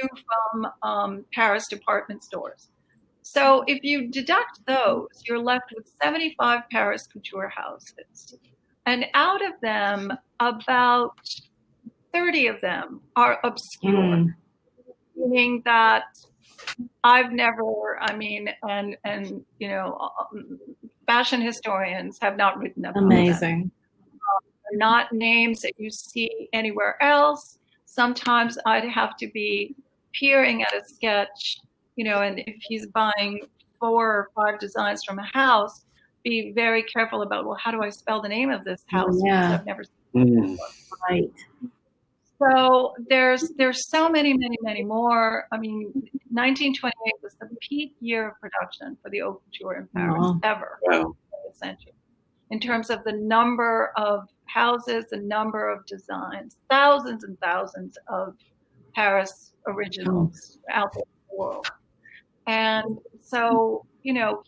from Paris department stores. So if you deduct those, you're left with 75 Paris couture houses. And out of them, about 30 of them are obscure, meaning that I've never, and you know, fashion historians have not written about them. Amazing. They're not names that you see anywhere else. sometimes I'd have to be peering at a sketch, and if he's buying 4 or 5 designs from a house, be very careful about, well, how do I spell the name of this house? Yeah. Because I've never seen it. Right. So there's so many more. I mean, 1928 was the peak year of production for the haute couture in Paris ever in the century, in terms of the number of houses, the number of designs, thousands and thousands of Paris originals out there in the world. And so,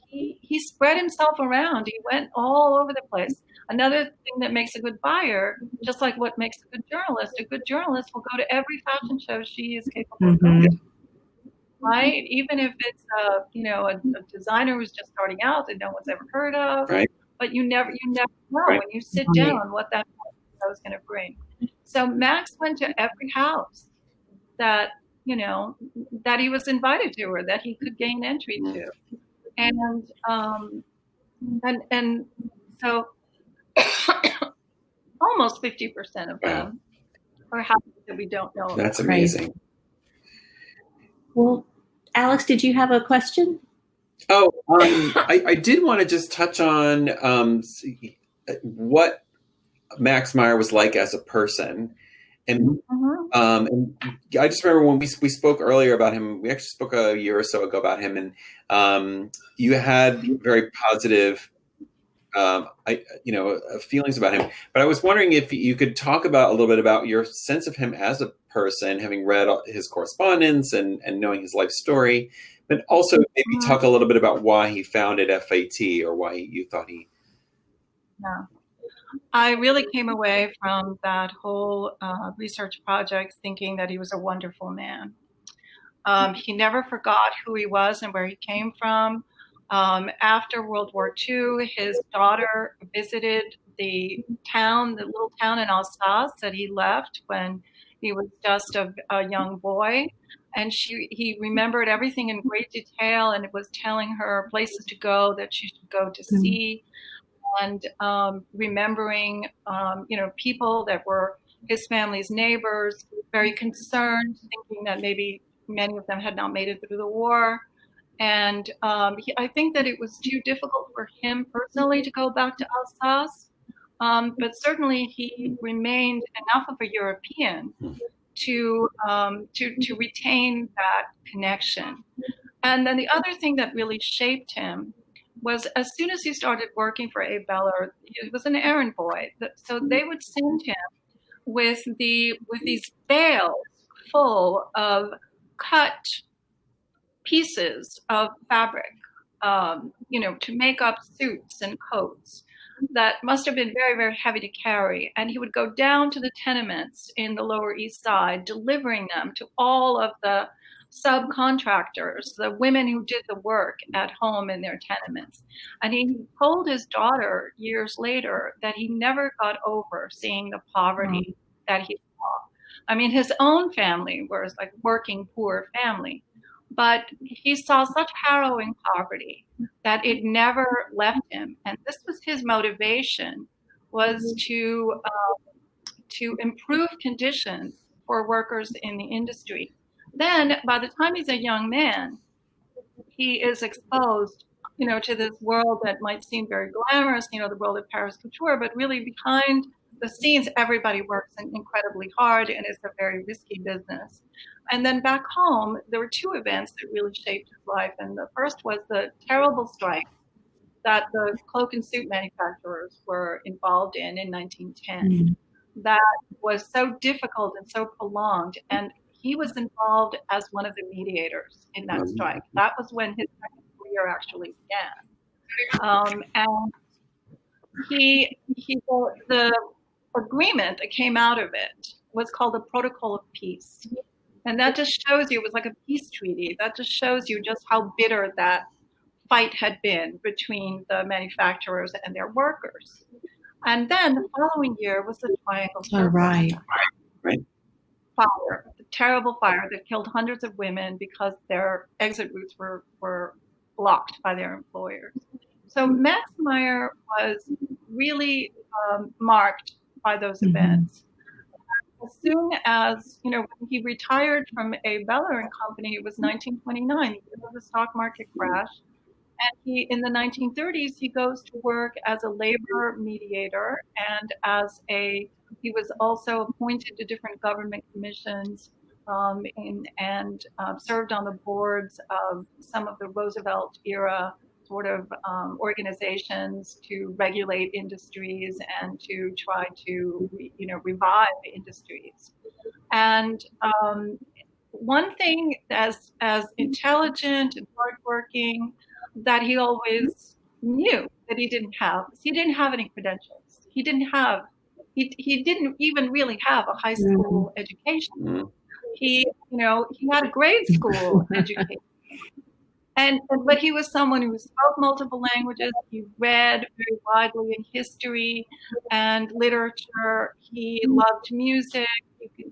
he spread himself around. He went all over the place. Another thing that makes a good buyer, just like what makes a good journalist will go to every fashion show she is capable of going to. Right? Even if it's a designer who's just starting out that no one's ever heard of. Right. But you never know when you sit down what that show is going to bring. So Max went to every house that that he was invited to or that he could gain entry to, and so almost 50% of them are houses that we don't know about. That's amazing. Well, Alex, did you have a question? Oh, I did want to just touch on what Max Meyer was like as a person. And and I just remember when we spoke earlier about him, we actually spoke a year or so ago about him, and you had very positive feelings about him. But I was wondering if you could talk about a little bit about your sense of him as a person, having read his correspondence and knowing his life story, but also maybe talk a little bit about why he founded FAT or why you thought he. Yeah. I really came away from that whole research project thinking that he was a wonderful man. He never forgot who he was and where he came from. After World War II, his daughter visited the little town in Alsace that he left when he was just a young boy. And he remembered everything in great detail and was telling her places to go that she should go to see. And remembering, people that were his family's neighbors, very concerned, thinking that maybe many of them had not made it through the war. And I think that it was too difficult for him personally to go back to Alsace. But certainly he remained enough of a European to retain that connection. And then the other thing that really shaped him was as soon as he started working for A. Beller, he was an errand boy. So they would send him with these bales full of cut pieces of fabric, to make up suits and coats that must have been very, very heavy to carry. And he would go down to the tenements in the Lower East Side, delivering them to all of the subcontractors, the women who did the work at home in their tenements. And he told his daughter years later that he never got over seeing the poverty that he saw. I mean, his own family was like working poor family, but he saw such harrowing poverty that it never left him. And this was his motivation, was to improve conditions for workers in the industry. Then, by the time he's a young man, he is exposed, to this world that might seem very glamorous, the world of Paris couture, but really behind the scenes, everybody works incredibly hard, and it's a very risky business. And then back home, there were 2 events that really shaped his life. And the first was the terrible strike that the cloak and suit manufacturers were involved in 1910. That was so difficult and so prolonged. And he was involved as one of the mediators in that strike. That was when his career actually began. And the agreement that came out of it was called the Protocol of Peace. And that just shows you, it was like a peace treaty. That just shows you just how bitter that fight had been between the manufacturers and their workers. And then the following year was the Triangle Circus. Right. Fire, the terrible fire that killed hundreds of women because their exit routes were blocked by their employers. So Max Meyer was really marked by those events. as soon as, when he retired from a Bell & Company, it was 1929, the stock market crash. And in the 1930s, he goes to work as a labor mediator and he was also appointed to different government commissions and served on the boards of some of the Roosevelt era sort of organizations to regulate industries and to try to, revive industries. And one thing as intelligent and hardworking that he always knew that he didn't have any credentials. He didn't even really have a high school education. He had a grade school education. But he was someone who spoke multiple languages. He read very widely in history and literature. He loved music.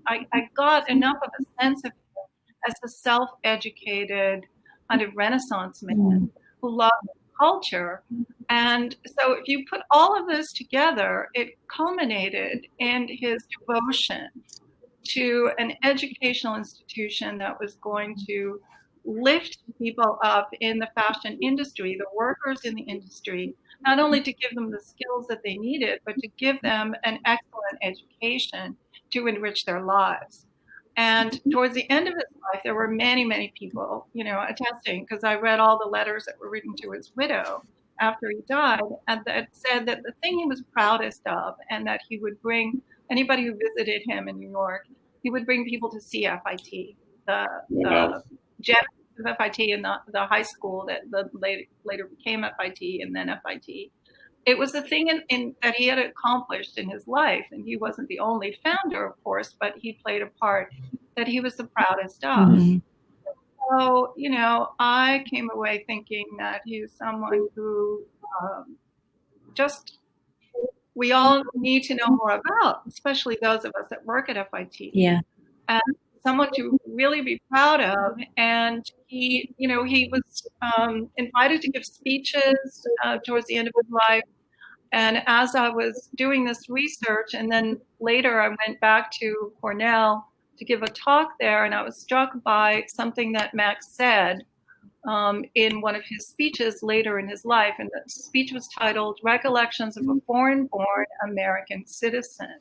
I got enough of a sense of him as a self-educated kind of Renaissance man who loved culture. And so if you put all of this together, it culminated in his devotion to an educational institution that was going to lift people up in the fashion industry, the workers in the industry, not only to give them the skills that they needed, but to give them an excellent education to enrich their lives. And towards the end of his life, there were many, many people, attesting, because I read all the letters that were written to his widow after he died, and that said that the thing he was proudest of, and that he would bring anybody who visited him in New York, he would bring people to see FIT, the Genesis of FIT and the high school that later became FIT and then FIT. It was the thing that he had accomplished in his life, and he wasn't the only founder, of course, but he played a part that he was the proudest of. Mm-hmm. So, I came away thinking that he was someone who we all need to know more about, especially those of us that work at FIT. Yeah. And someone to really be proud of. And he was invited to give speeches towards the end of his life. And as I was doing this research, and then later I went back to Cornell to give a talk there, and I was struck by something that Max said in one of his speeches later in his life. And the speech was titled "Recollections of a Foreign-Born American Citizen."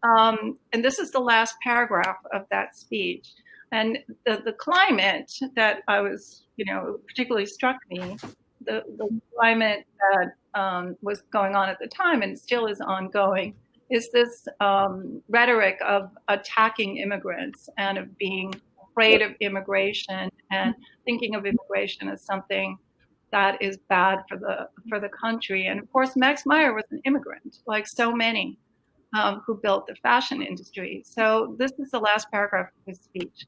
And this is the last paragraph of that speech. And the climate that I was, particularly struck me, the climate that was going on at the time and still is ongoing, is this rhetoric of attacking immigrants and of being afraid of immigration and thinking of immigration as something that is bad for the country. And of course, Max Meyer was an immigrant, like so many who built the fashion industry. So this is the last paragraph of his speech.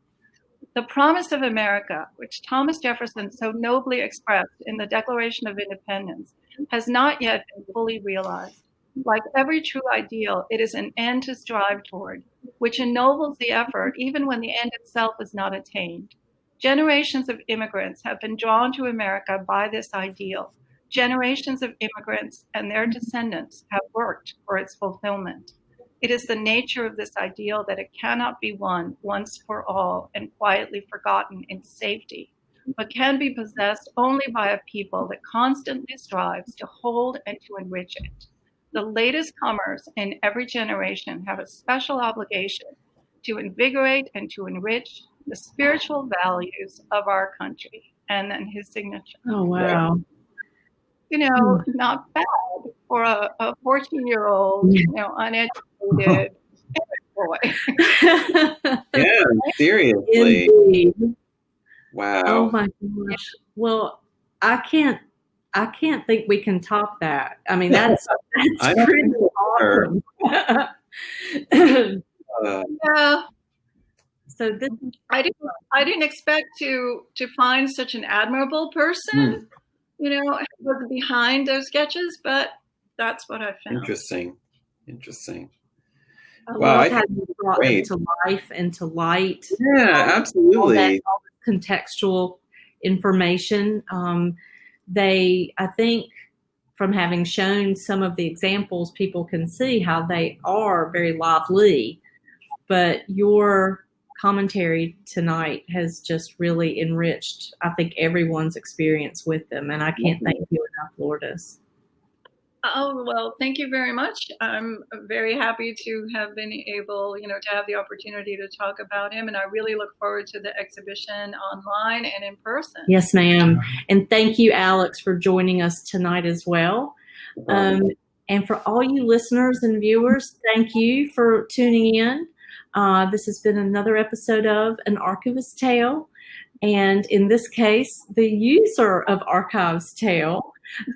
The promise of America, which Thomas Jefferson so nobly expressed in the Declaration of Independence, has not yet been fully realized. Like every true ideal, it is an end to strive toward, which ennobles the effort even when the end itself is not attained. Generations of immigrants have been drawn to America by this ideal. Generations of immigrants and their descendants have worked for its fulfillment. It is the nature of this ideal that it cannot be won once for all and quietly forgotten in safety, but can be possessed only by a people that constantly strives to hold and to enrich it. The latest comers in every generation have a special obligation to invigorate and to enrich the spiritual values of our country. And then his signature. Oh, wow. Not bad for a 14-year-old, uneducated boy. Yeah, seriously. Indeed. Wow. Oh my gosh. Well, I can't think we can top that. I mean, that's pretty awesome. Yeah. So this, I didn't expect to find such an admirable person. Was behind those sketches, but that's what I found. Interesting. I Wow, love how you brought them to life and to light. Yeah, absolutely. All that contextual information. I think from having shown some of the examples, people can see how they are very lively but your commentary tonight has just really enriched, I think, everyone's experience with them. And I can't thank you enough, Lourdes. Oh, well, thank you very much. I'm very happy to have been able, to have the opportunity to talk about him. And I really look forward to the exhibition online and in person. Yes, ma'am. And thank you, Alex, for joining us tonight as well. And for all you listeners and viewers, thank you for tuning in. This has been another episode of An Archivist's Tale. And in this case, the user of Archive's Tale.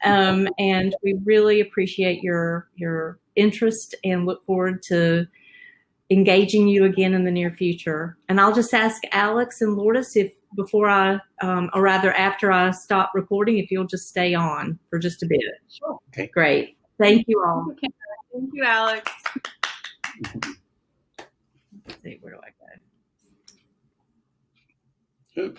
And we really appreciate your interest and look forward to engaging you again in the near future. And I'll just ask Alex and Lourdes if before I, or rather after I stop recording, if you'll just stay on for just a bit. Sure. Okay. Great. Thank you all. Okay. Thank you, Alex. Let's see, where do I go? Good.